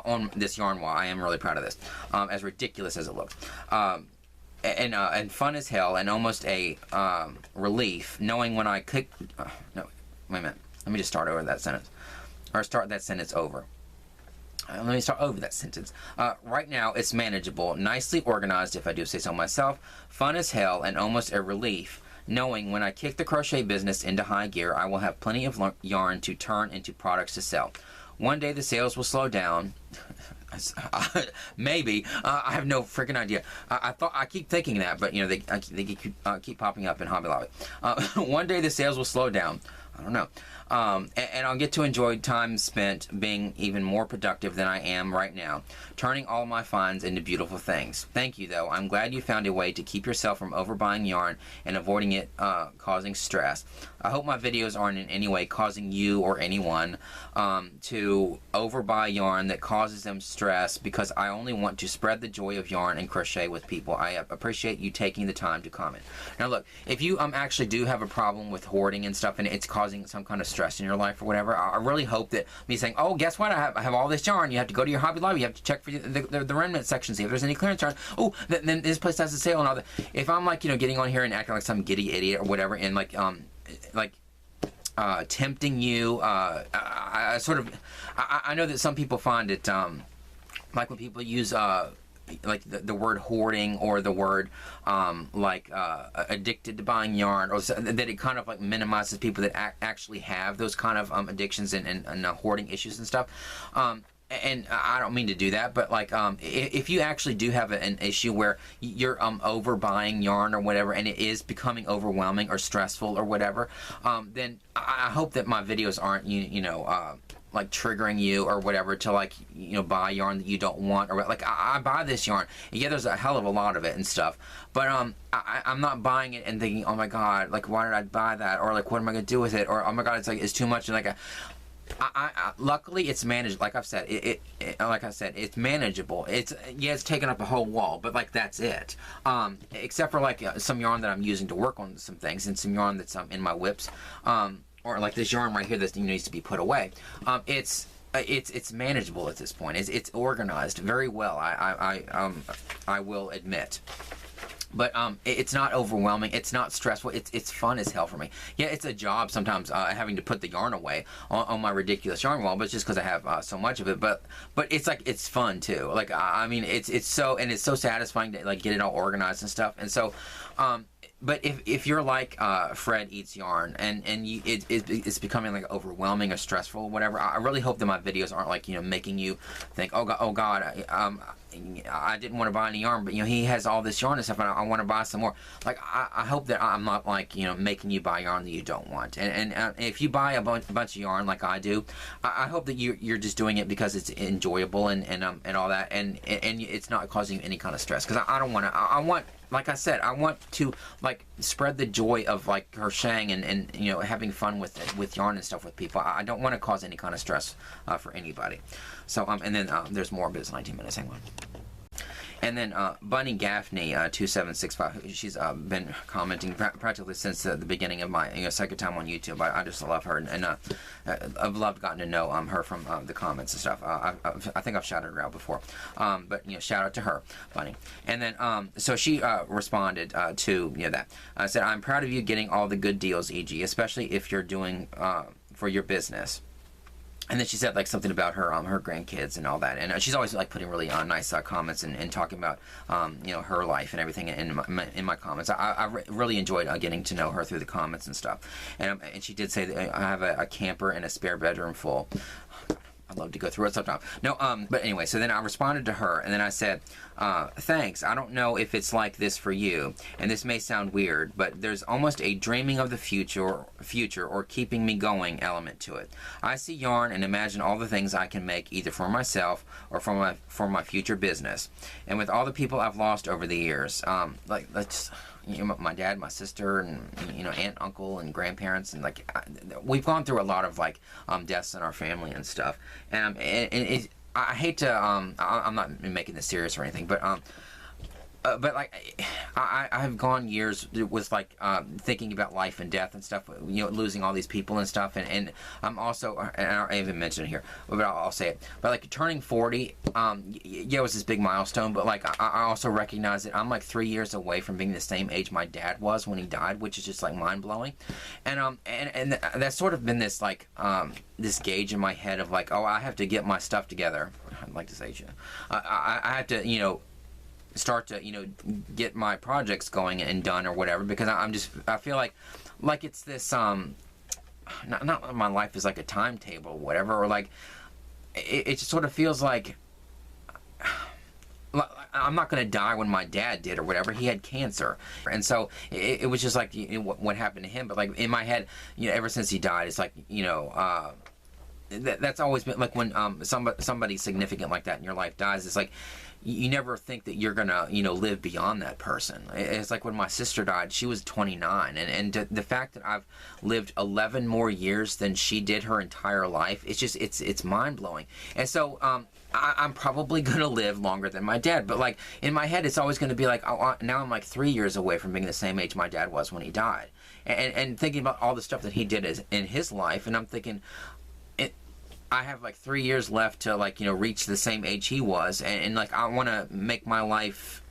on this yarn wall. I am really proud of this, as ridiculous as it looks. And fun as hell, and almost a relief knowing when I click. No, wait a minute. Let me just start over that sentence, or start that sentence over. Let me start over that sentence. Right now, it's manageable, nicely organized, if I do say so myself. Fun as hell, and almost a relief knowing when I kick the crochet business into high gear, I will have plenty of yarn to turn into products to sell. One day the sales will slow down. Maybe. I have no freaking idea. I keep thinking that, but they keep popping up in Hobby Lobby. One day the sales will slow down. I don't know. And I'll get to enjoy time spent being even more productive than I am right now, turning all my finds into beautiful things. Thank you, though. I'm glad you found a way to keep yourself from overbuying yarn and avoiding it causing stress. I hope my videos aren't in any way causing you or anyone to overbuy yarn that causes them stress, because I only want to spread the joy of yarn and crochet with people. I appreciate you taking the time to comment. Now look, if you actually do have a problem with hoarding and stuff and it's causing some kind of stress in your life or whatever, I really hope that me saying, oh, guess what, I have all this yarn, you have to go to your Hobby Lobby, you have to check for the remnant section, see if there's any clearance yarn, oh, then this place has a sale and all that. If I'm like, you know, getting on here and acting like some giddy idiot or whatever, and like tempting you, I know that some people find it like when people use like the word hoarding or the word addicted to buying yarn, or that it kind of like minimizes people that actually have those kind of addictions and hoarding issues and stuff. And I don't mean to do that, but like if you actually do have an issue where you're overbuying yarn or whatever, and it is becoming overwhelming or stressful or whatever, then I hope that my videos aren't like triggering you or whatever to like, you know, buy yarn that you don't want, or like I buy this yarn, yeah, there's a hell of a lot of it and stuff, but I'm not buying it and thinking, oh my god, like why did I buy that, or like what am I gonna do with it, or oh my god, it's too much, and like luckily it's managed. Like I've said, it's manageable. It's taken up a whole wall, but like that's it. Except for like some yarn that I'm using to work on some things, and some yarn that's in my whips, or like this yarn right here that needs to be put away. It's manageable at this point. It's organized very well. I will admit. But it's not overwhelming. It's not stressful. It's fun as hell for me. Yeah, it's a job sometimes having to put the yarn away on my ridiculous yarn wall, but it's just because I have so much of it. But it's like it's fun too. Like I mean, it's so satisfying to like get it all organized and stuff. And so, but if you're like Fred Eats Yarn and it's becoming like overwhelming or stressful or whatever, I really hope that my videos aren't like, you know, making you think, oh god, I didn't want to buy any yarn, but you know, he has all this yarn and stuff, and I want to buy some more. Like I hope that I'm not like, you know, making you buy yarn that you don't want. And if you buy a bunch of yarn like I do, I hope that you're just doing it because it's enjoyable and all that, and it's not causing you any kind of stress. Because I don't want to. I want, like I said, I want to like spread the joy of like crocheting and you know, having fun with yarn and stuff with people. I don't want to cause any kind of stress for anybody. So and then there's more, but it's 19 minutes. Hang on. And then Bunny Gaffney 2765, she's been commenting practically since the beginning of my second time on YouTube. I just love her, and I've loved getting to know her from the comments and stuff. I think I've shouted her out before, but you know, shout out to her, Bunny. And then so she responded to that. I said, I'm proud of you getting all the good deals, e.g., especially if you're doing for your business. And then she said like something about her her grandkids and all that, and she's always like putting really nice comments and talking about you know, her life and everything in my comments. I really enjoyed getting to know her through the comments and stuff. And she did say that I have a camper and a spare bedroom full. I'd love to go through it sometime. No, but anyway, so then I responded to her, and then I said, thanks. I don't know if it's like this for you, and this may sound weird, but there's almost a dreaming of the future or keeping me going element to it. I see yarn and imagine all the things I can make either for myself or for my future business. And with all the people I've lost over the years, like let's. You know, my dad, my sister, and you know, aunt, uncle, and grandparents, and like we've gone through a lot of like deaths in our family and stuff. And I hate to I'm not making this serious or anything, but like I've gone years with like thinking about life and death and stuff, you know, losing all these people and stuff, and I'm also, and I don't even mention it here, but I'll say it, but like turning 40, yeah, it was this big milestone, but like I also recognize that I'm like 3 years away from being the same age my dad was when he died, which is just like mind-blowing. And that's sort of been this like this gauge in my head of like, oh, I have to get my stuff together. I'd like to say, I have to, you know, start to, you know, get my projects going and done or whatever, because I feel like it's this not my life is like a timetable or whatever, or like it just sort of feels like I'm not going to die when my dad did or whatever. He had cancer. And so it was just like, you know, what happened to him. But like in my head, you know, ever since he died, it's like, you know, that's always been like when somebody significant like that in your life dies, it's like you never think that you're gonna, you know, live beyond that person. It's like when my sister died, she was 29, and the fact that I've lived 11 more years than she did her entire life, it's just it's mind-blowing. And so I'm probably gonna live longer than my dad, but like in my head it's always gonna be like, oh, now I'm like 3 years away from being the same age my dad was when he died, and thinking about all the stuff that he did in his life, and I'm thinking, I have like 3 years left to, like, you know, reach the same age he was, and like I want to make my life,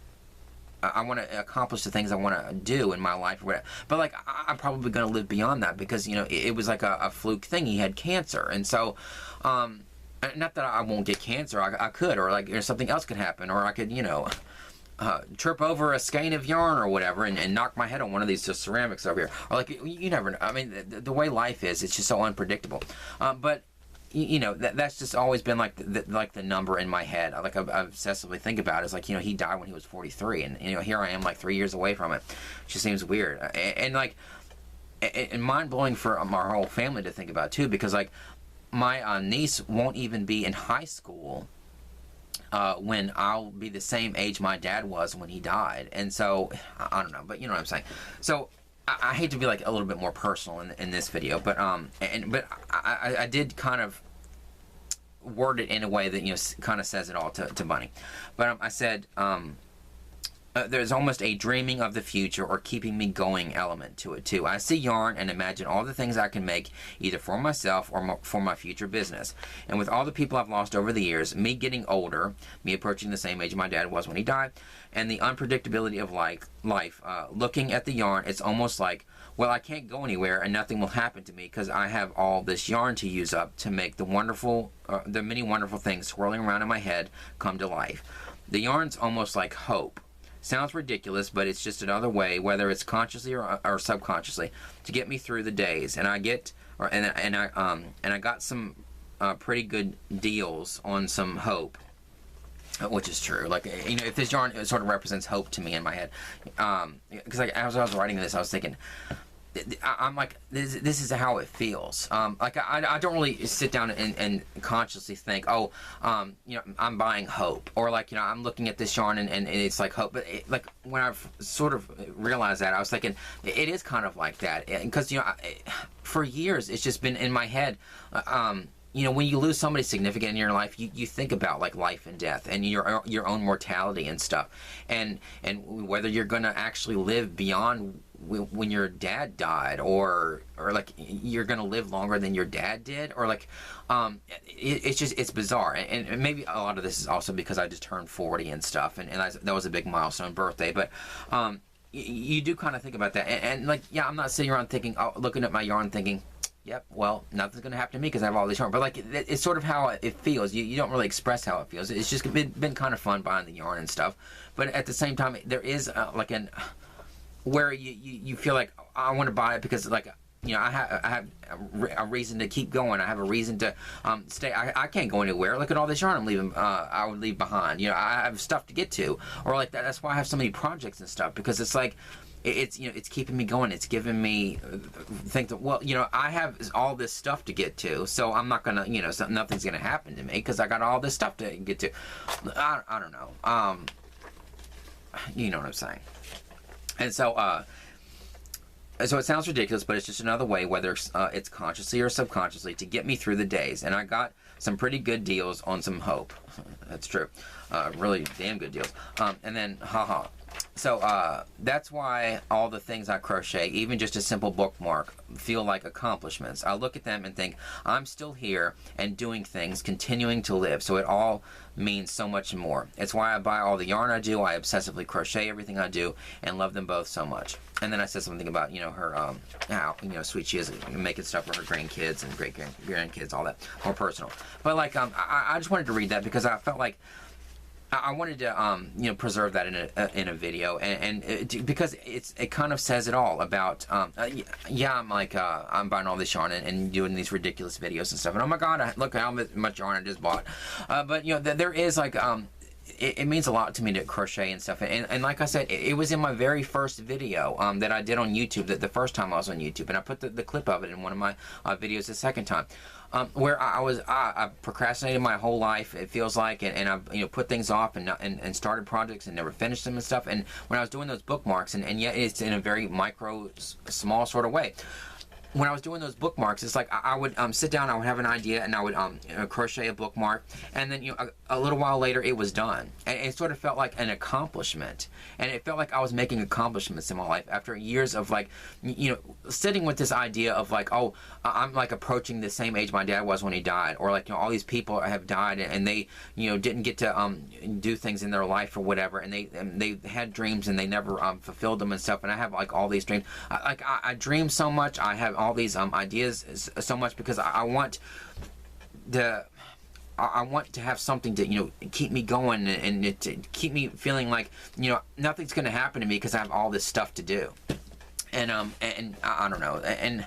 I want to accomplish the things I want to do in my life or whatever. But like I'm probably going to live beyond that, because, you know, it was like a fluke thing. He had cancer, and so not that I won't get cancer, I could, or like, or something else could happen, or I could, you know, trip over a skein of yarn or whatever and knock my head on one of these ceramics over here, or like, you never know. I mean, the way life is, it's just so unpredictable. But you know, that's just always been like the number in my head. Like I obsessively think about it. It's like, you know, he died when he was 43, and you know, here I am like 3 years away from it. It just seems weird, and like, and mind-blowing for our whole family to think about too, because like my niece won't even be in high school when I'll be the same age my dad was when he died. And so I don't know, but you know what I'm saying. So I hate to be like a little bit more personal in this video, but I did kind of word it in a way that, you know, kind of says it all to Bunny. But I said, there's almost a dreaming of the future or keeping me going element to it too. I see yarn and imagine all the things I can make, either for myself or for my future business. And with all the people I've lost over the years, me getting older, me approaching the same age my dad was when he died, and the unpredictability of life, looking at the yarn, it's almost like, well, I can't go anywhere and nothing will happen to me because I have all this yarn to use up to make the many wonderful things swirling around in my head come to life. The yarn's almost like hope. Sounds ridiculous, but it's just another way, whether it's consciously or subconsciously, to get me through the days. And I got some pretty good deals on some hope, which is true. Like, you know, if this yarn, it sort of represents hope to me in my head, because like as I was writing this, I was thinking, I'm like, this is how it feels. Like I don't really sit down and consciously think, oh, you know, I'm buying hope, or like, you know, I'm looking at this yarn and it's like hope. But like when I sort of realized that, I was thinking it is kind of like that, because, you know, for years it's just been in my head. You know, when you lose somebody significant in your life, you think about like life and death and your own mortality and stuff, and whether you're gonna actually live beyond when your dad died, or like you're gonna live longer than your dad did, or like it's bizarre. And maybe a lot of this is also because I just turned 40 and stuff, and that was a big milestone birthday. But you do kind of think about that, and like, yeah, I'm not sitting around thinking, looking at my yarn thinking, yep, well, nothing's gonna happen to me because I have all this yarn. But like, it's sort of how it feels. You don't really express how it feels. It's just been kind of fun buying the yarn and stuff. But at the same time, there is like where you feel like, I want to buy it because, like, you know, I have a reason to keep going. I have a reason to stay. I can't go anywhere. Look at all this yarn I'm leaving. I would leave behind. You know, I have stuff to get to, or like that. That's why I have so many projects and stuff, because it's like, it's, you know, it's keeping me going. It's giving me think that, well, you know, I have all this stuff to get to, so I'm not gonna, you know, nothing's gonna happen to me because I got all this stuff to get to. I don't know. You know what I'm saying. And so, so it sounds ridiculous, but it's just another way, whether it's consciously or subconsciously, to get me through the days. And I got some pretty good deals on some hope. That's true. Really damn good deals. And then, haha. So that's why all the things I crochet, even just a simple bookmark, feel like accomplishments. I look at them and think, I'm still here and doing things, continuing to live. So it all means so much more. It's why I buy all the yarn I do. I obsessively crochet everything I do and love them both so much. And then I said something about, you know, her, how, you know, sweet she is making stuff for her grandkids and great-grandkids, all that, more personal. But like, I just wanted to read that because I felt like I wanted to, you know, preserve that in a video, and because it kind of says it all about, yeah, I'm like, I'm buying all this yarn and doing these ridiculous videos and stuff, and oh my god, look how much yarn I just bought, but you know, there is like, it means a lot to me to crochet and stuff. And like I said, it was in my very first video that I did on YouTube, the first time I was on YouTube, and I put the clip of it in one of my videos the second time, where I procrastinated my whole life, it feels like, and I put things off and started projects and never finished them and stuff. And when I was doing those bookmarks, and yet it's in a very micro, small sort of way. When I was doing those bookmarks, it's like I would sit down, I would have an idea, and I would crochet a bookmark, and then a little while later it was done, and it sort of felt like an accomplishment, and it felt like I was making accomplishments in my life after years of like sitting with this idea of like, oh, I'm like approaching the same age my dad was when he died, or like all these people have died and they didn't get to do things in their life or whatever, and they had dreams and they never fulfilled them and stuff, and I have like all these dreams. I dream so much, I have all these ideas so much because I want to have something to keep me going and to keep me feeling like nothing's going to happen to me because I have all this stuff to do, and I don't know, and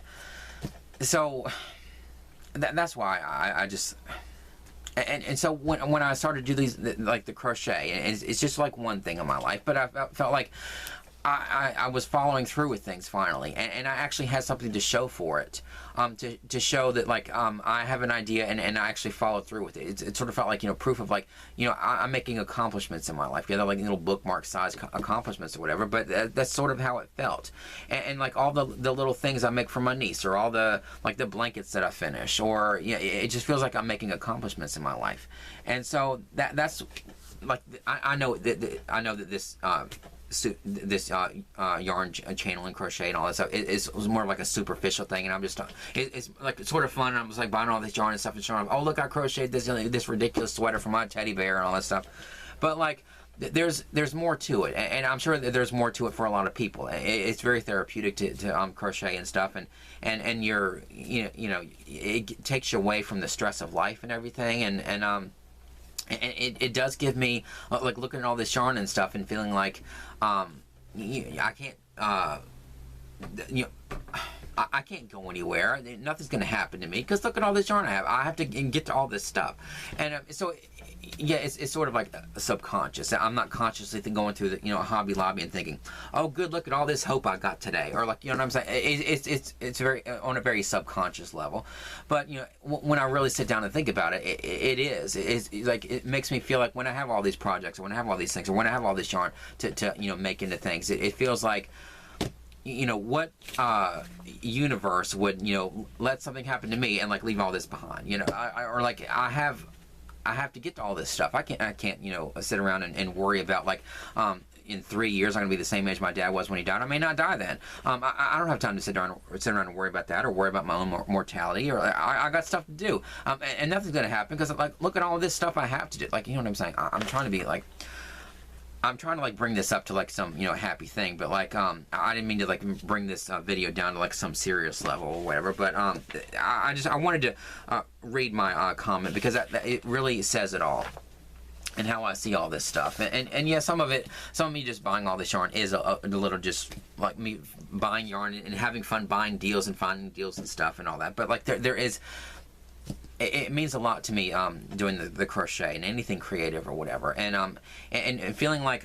so that's why I just and so when I started to do these like the crochet, it's just like one thing in my life, but I felt like I was following through with things finally, and I actually had something to show for it, to show that like I have an idea and I actually followed through with it. It sort of felt like proof of like I'm making accomplishments in my life. They're like little bookmark size accomplishments or whatever, but that's sort of how it felt. And like all the little things I make for my niece, or all the like the blankets that I finish, or it just feels like I'm making accomplishments in my life. And so that's like I know that this yarn channel and crochet and all that stuff, it was more like a superficial thing, and I'm just it's like it's sort of fun, and I'm just like buying all this yarn and stuff and showing, oh look, I crocheted this ridiculous sweater for my teddy bear and all that stuff. But like there's more to it, and I'm sure that there's more to it for a lot of people. It's very therapeutic to crochet and stuff, and you're it takes you away from the stress of life and everything, and it does give me like looking at all this yarn and stuff and feeling like I can't I can't go anywhere. Nothing's going to happen to me because look at all this yarn I have. I have to get to all this stuff, and so yeah, it's sort of like subconscious. I'm not consciously going through the Hobby Lobby and thinking, oh good, look at all this hope I got today, or like what I'm saying. It's very on a very subconscious level, but when I really sit down and think about it, it's like it makes me feel like when I have all these projects, or when I have all these things, or when I have all this yarn to make into things, it feels like what universe would let something happen to me and like leave all this behind, or like I have to get to all this stuff. I can't sit around and worry about like in 3 years I'm gonna be the same age my dad was when he died. I may not die then. I don't have time to sit around and worry about that, or worry about my own mortality, or I got stuff to do, and nothing's gonna happen because like look at all this stuff I have to do. Like what I'm saying. I'm trying to be like, I'm trying to like bring this up to like some happy thing, but like I didn't mean to like bring this video down to like some serious level or whatever. But I wanted to read my comment because it really says it all, and how I see all this stuff. And yeah, some of me just buying all this yarn is a little just like me buying yarn and having fun buying deals and finding deals and stuff and all that. But like there is. It means a lot to me doing the crochet and anything creative or whatever, and feeling like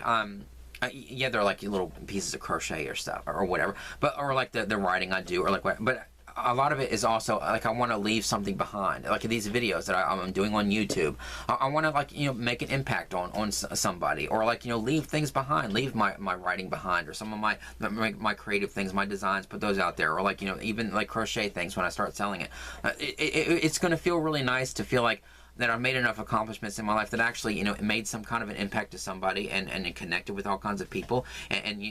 yeah, they're like little pieces of crochet or stuff or whatever, but or like the writing I do, or like what, but a lot of it is also like I want to leave something behind, like these videos that I'm doing on YouTube. I want to like make an impact on somebody, or like leave things behind, leave my writing behind, or some of my creative things, my designs, put those out there, or like even like crochet things when I start selling it. It's going to feel really nice to feel like that I've made enough accomplishments in my life that actually made some kind of an impact to somebody, and connected with all kinds of people, and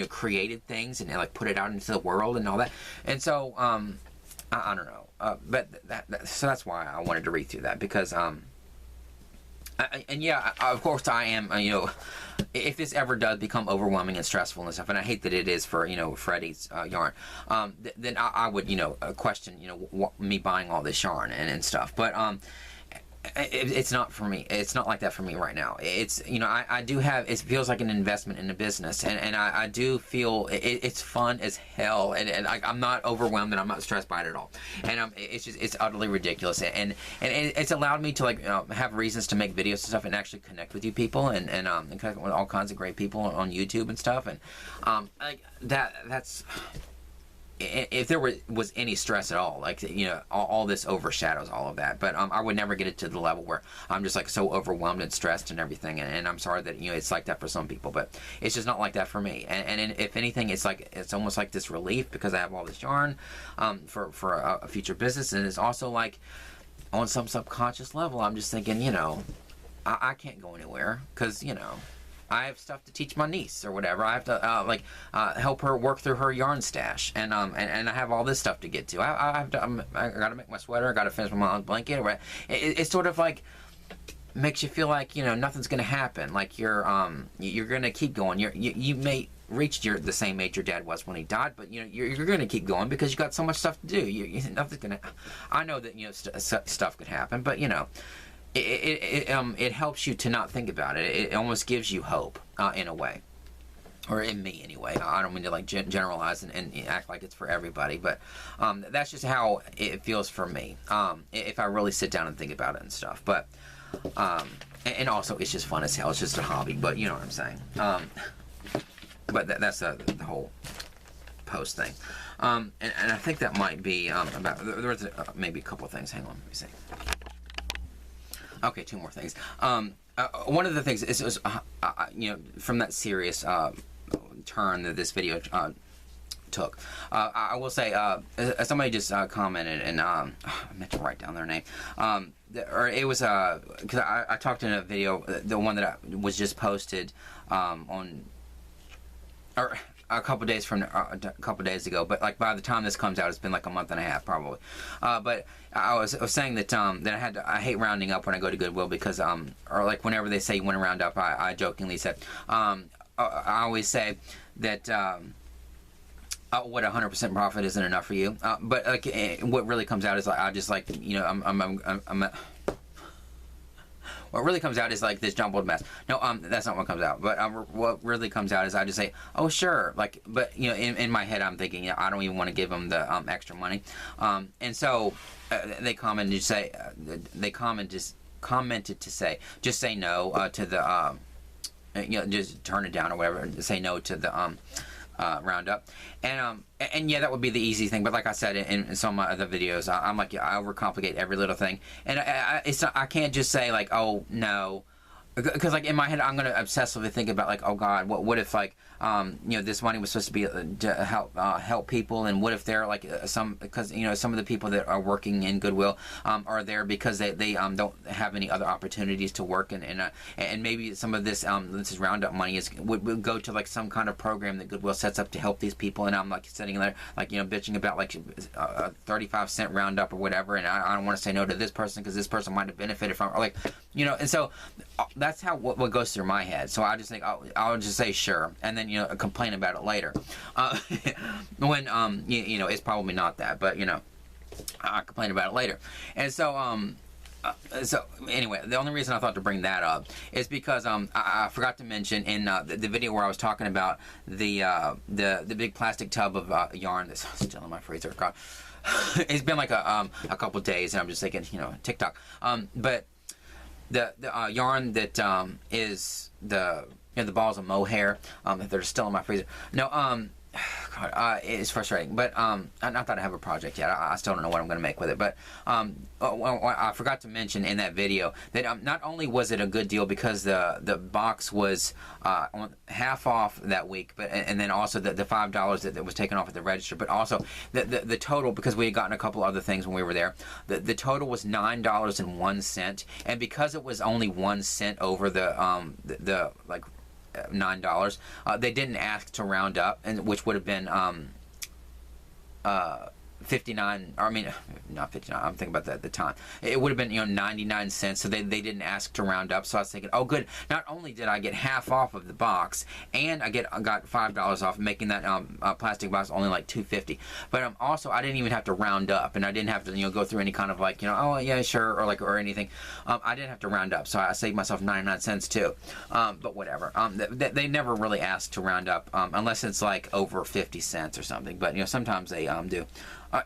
created things and like put it out into the world and all that. And so I don't know, but so that's why I wanted to read through that, because and yeah, of course I am if this ever does become overwhelming and stressful and stuff, and I hate that it is for Freddie's yarn, then I would question me buying all this yarn and stuff. But it's not for me. It's not like that for me right now. It's, you know, I do have, it feels like an investment in a business, and I do feel it's fun as hell, and I'm not overwhelmed, and I'm not stressed by it at all. And it's just, it's utterly ridiculous, and it's allowed me to like have reasons to make videos and stuff, and actually connect with you people, and connect with all kinds of great people on YouTube and stuff, and like that's. If there was any stress at all, like, you know, all this overshadows all of that. But I would never get it to the level where I'm just like so overwhelmed and stressed and everything. And I'm sorry that, you know, it's like that for some people, but it's just not like that for me. And if anything, it's like, it's almost like this relief, because I have all this yarn for a future business. And it's also like on some subconscious level, I'm just thinking, you know, I can't go anywhere, because, you know, I have stuff to teach my niece or whatever. I have to help her work through her yarn stash, and I have all this stuff to get to. I got to make my sweater. I got to finish my mom's blanket. It's sort of like makes you feel like, you know, nothing's going to happen. Like you're going to keep going. You may reach the same age your dad was when he died, but you know you're going to keep going because you got so much stuff to do. Nothing's going to. I know that, you know, stuff could happen, but you know. It helps you to not think about it. It almost gives you hope in a way, or in me anyway. I don't mean to like generalize and act like it's for everybody, but that's just how it feels for me. If I really sit down and think about it and stuff, but and also it's just fun as hell. It's just a hobby, but you know what I'm saying. But that's the whole post thing, and I think that might be about. There was maybe a couple of things. Hang on, let me see. Okay, two more things. One of the things is you know, from that serious turn that this video took, I will say somebody just commented, and I meant to write down their name, or it was because I talked in a video, the one that was just posted on, or a couple days ago, but like by the time this comes out, it's been like a month and a half probably. But I was saying that that I hate rounding up when I go to Goodwill, because or like whenever they say you want to round up, I jokingly said I always say that what 100% profit isn't enough for you. But like what really comes out is like I just like, you know, what really comes out is like this jumbled mess. No, that's not what comes out. But what really comes out is I just say, oh sure, like, but you know, in my head I'm thinking, I don't even want to give them the extra money. And so they commented to say, just say no to the, you know, just turn it down or whatever. Say no to the roundup, and yeah, that would be the easy thing. But like I said in some of my other videos, I'm like, I overcomplicate every little thing, and I can't just say like, oh no, because like in my head I'm gonna obsessively think about like, oh God, what if like you know, this money was supposed to be to help people, and what if they're like because you know, some of the people that are working in Goodwill are there because they don't have any other opportunities to work, and maybe some of this this roundup money would go to like some kind of program that Goodwill sets up to help these people, and I'm like sitting there like, you know, bitching about like a 35-cent roundup or whatever, and I don't want to say no to this person because this person might have benefited from it, or like, you know, and so that's how what goes through my head. So I just think I'll just say sure, and then, you know, complain about it later. When you know, it's probably not that, but you know, I complain about it later. And so so anyway, the only reason I thought to bring that up is because I forgot to mention in the video where I was talking about the big plastic tub of yarn that's still in my freezer. God, it's been like a couple days, and I'm just thinking, you know, TikTok. But the yarn that is the, you know, the balls of mohair that are still in my freezer. No, God, it's frustrating, but not that I have a project yet. I still don't know what I'm going to make with it, but I forgot to mention in that video that not only was it a good deal because the box was half off that week, but and then also the $5 that was taken off at the register, but also the total, because we had gotten a couple other things when we were there, the total was $9.01, and because it was only 1 cent over the like $9, they didn't ask to round up, and which would have been 59, or I mean, not 59, I'm thinking about that at the time. It would have been, 99 cents, so they didn't ask to round up, so I was thinking, oh good, not only did I get half off of the box, and I got $5 off, making that plastic box only like $2.50, but also, I didn't even have to round up, and I didn't have to, go through any kind of like, oh yeah, sure, or anything. I didn't have to round up, so I saved myself 99 cents too, but whatever. They never really ask to round up, unless it's like over 50 cents or something, but, sometimes they do.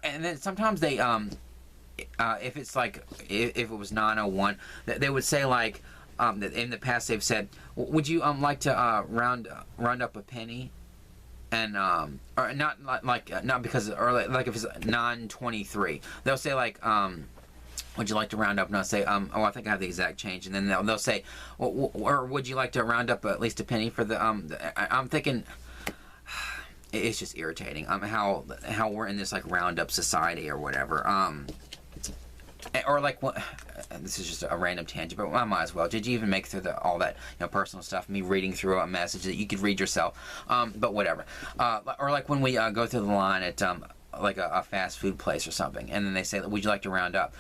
And then sometimes they, if it's like, if it was 901, they would say like, in the past they've said, would you like to round up a penny? And or not like not because, or like if it's 923, they'll say like, would you like to round up? And I'll say, oh, I think I have the exact change. And then they'll say, well, or would you like to round up at least a penny for the I'm thinking, it's just irritating how we're in this like roundup society or whatever, or like what, this is just a random tangent, but I might as well. Did you even make through all that personal stuff, me reading through a message that you could read yourself, but whatever, or like when we go through the line at like a fast food place or something, and then they say, would you like to round up?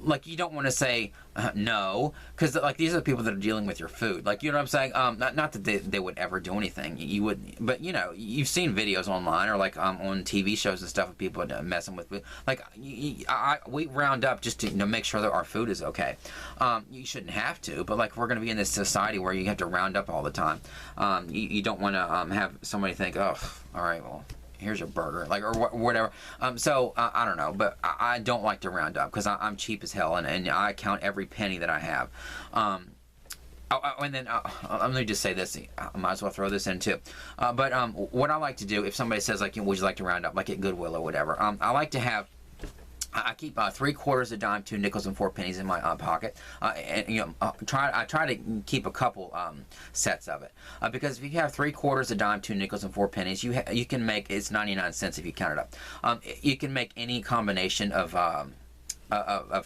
Like, you don't want to say no, because like these are the people that are dealing with your food, like, you know what I'm saying? Not that they would ever do anything, you would, but you've seen videos online or like on TV shows and stuff of people messing with food. Like, we round up just to make sure that our food is okay. You shouldn't have to, but like, we're going to be in this society where you have to round up all the time. You don't want to have somebody think, oh, all right, well, here's your burger, like, or whatever. So I don't know, but I don't like to round up because I'm cheap as hell, and I count every penny that I have. And then let me just say this. I might as well throw this in too. But what I like to do, if somebody says like, would you like to round up, like at Goodwill or whatever, I like to have. I keep 3/4 a dime, 2 nickels, and 4 pennies in my pocket, and I try to keep a couple sets of it, because if you have 3/4 a dime, 2 nickels, and 4 pennies, you can make, it's 99 cents if you count it up. You can make any combination of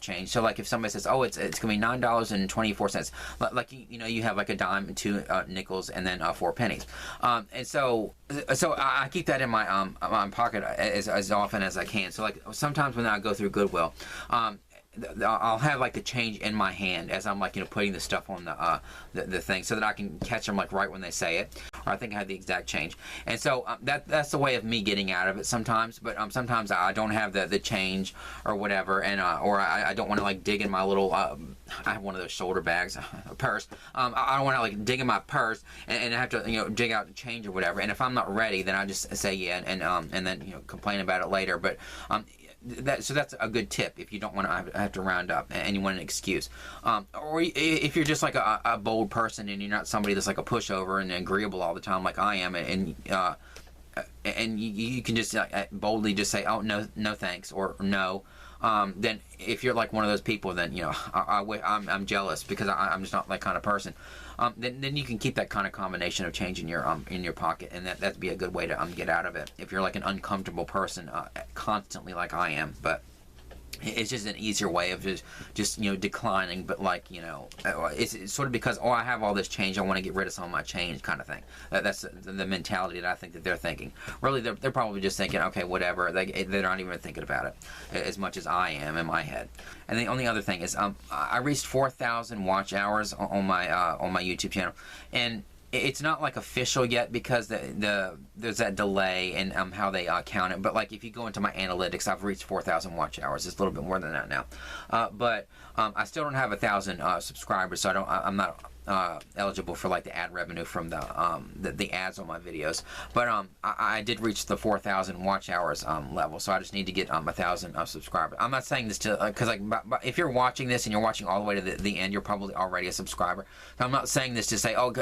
change. So like if somebody says, oh, it's gonna be $9.24, like you have like a dime, 2 nickels, and then 4 pennies, and so I keep that in my pocket as often as I can. So like sometimes when I go through Goodwill, I'll have like the change in my hand as I'm like putting the stuff on the thing, so that I can catch them like right when they say it, or I think I had the exact change. And so that's the way of me getting out of it sometimes. But sometimes I don't have the change or whatever, and or I don't want to like dig in my little I have one of those shoulder bags, a purse. I don't want to like dig in my purse and have to dig out the change or whatever. And if I'm not ready, then I just say yeah, and then complain about it later. But so that's a good tip if you don't want to have to round up and you want an excuse, or if you're just like a bold person and you're not somebody that's like a pushover and agreeable all the time like I am, and you can just boldly just say, oh, no thanks, or no. Then if you're like one of those people, then I'm jealous, because I'm just not that kind of person. Then you can keep that kind of combination of change in your pocket, and that'd be a good way to get out of it if you're like an uncomfortable person constantly like I am. But it's just an easier way of just declining, but like it's sort of because, oh, I have all this change, I want to get rid of some of my change, kind of thing. That's the mentality that I think that they're thinking. Really, they're probably just thinking, okay, whatever. They're not even thinking about it as much as I am in my head. And the only other thing is, I reached 4,000 watch hours on my YouTube channel, and it's not like official yet, because there's that delay in how they count it. But like if you go into my analytics, I've reached 4,000 watch hours. It's a little bit more than that now. But I still don't have 1,000 subscribers, so I'm not eligible for like the ad revenue from the ads on my videos. But I did reach the 4,000 watch hours level, so I just need to get 1,000 subscribers. I'm not saying this to because like if you're watching this and you're watching all the way to the end, you're probably already a subscriber. So I'm not saying this to say, oh,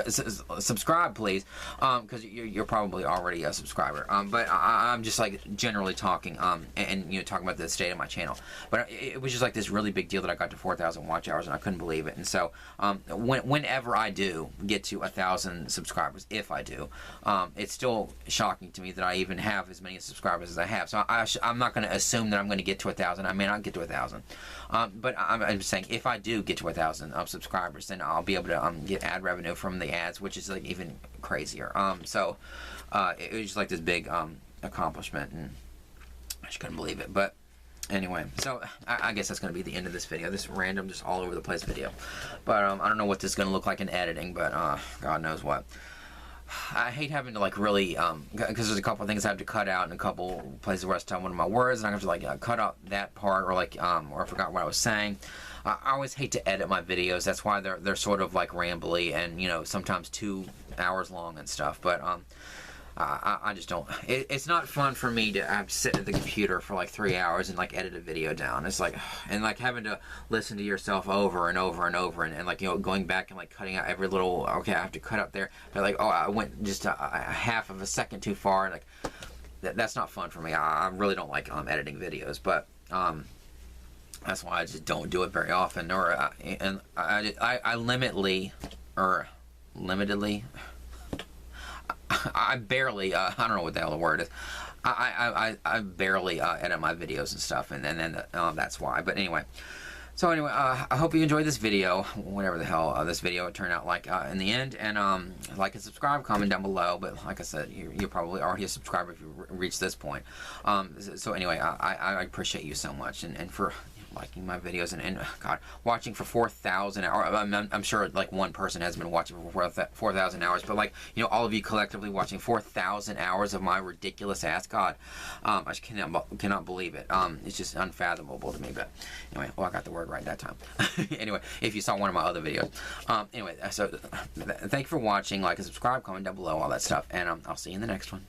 subscribe please, because you're probably already a subscriber. But I'm just like generally talking and talking about the state of my channel. But it was just like this really big deal that I got to 4,000 watch hours, and I couldn't believe it. And so whenever I do get to 1,000 subscribers, if I do, it's still shocking to me that I even have as many subscribers as I have. So I'm not going to assume that I'm going to get to 1,000. I may not get to 1,000, but I'm saying if I do get to 1,000 subscribers, then I'll be able to get ad revenue from the ads, which is like even crazier. So it was just like this big accomplishment, and just couldn't believe it. But anyway, so I guess that's going to be the end of this video. This random, just all over the place video. But I don't know what this is going to look like in editing, but God knows what. I hate having to like really, because there's a couple of things I have to cut out and a couple places where I still have one of my words, and I have to like cut out that part, or like, or I forgot what I was saying. I always hate to edit my videos. That's why they're sort of like rambly and, you know, sometimes 2 hours long and stuff. But I just don't. It's not fun for me to have to sit at the computer for like 3 hours and like edit a video down. It's like, and like having to listen to yourself over and over and over, and like, you know, going back and like cutting out every little, okay, I have to cut out there. They're like, oh, I went just a half of a second too far. Like that's not fun for me. I really don't like editing videos, but that's why I just don't do it very often. Or and I limitedly. I barely, I don't know what the hell the word is. I barely edit my videos and stuff, and then that's why. But anyway, so anyway, I hope you enjoyed this video, whatever the hell this video turned out like in the end. And like and subscribe, comment down below. But like I said, you're probably already a subscriber if you reached this point. So anyway, I appreciate you so much, and for liking my videos, and God, watching for 4,000 hours. I'm sure like one person has been watching for 4,000 hours, but like, you know, all of you collectively watching 4,000 hours of my ridiculous ass. God, I just cannot believe it. It's just unfathomable to me. But anyway, well, I got the word right that time. Anyway, if you saw one of my other videos. Anyway, so thank you for watching. Like and subscribe, comment down below, all that stuff, and I'll see you in the next one.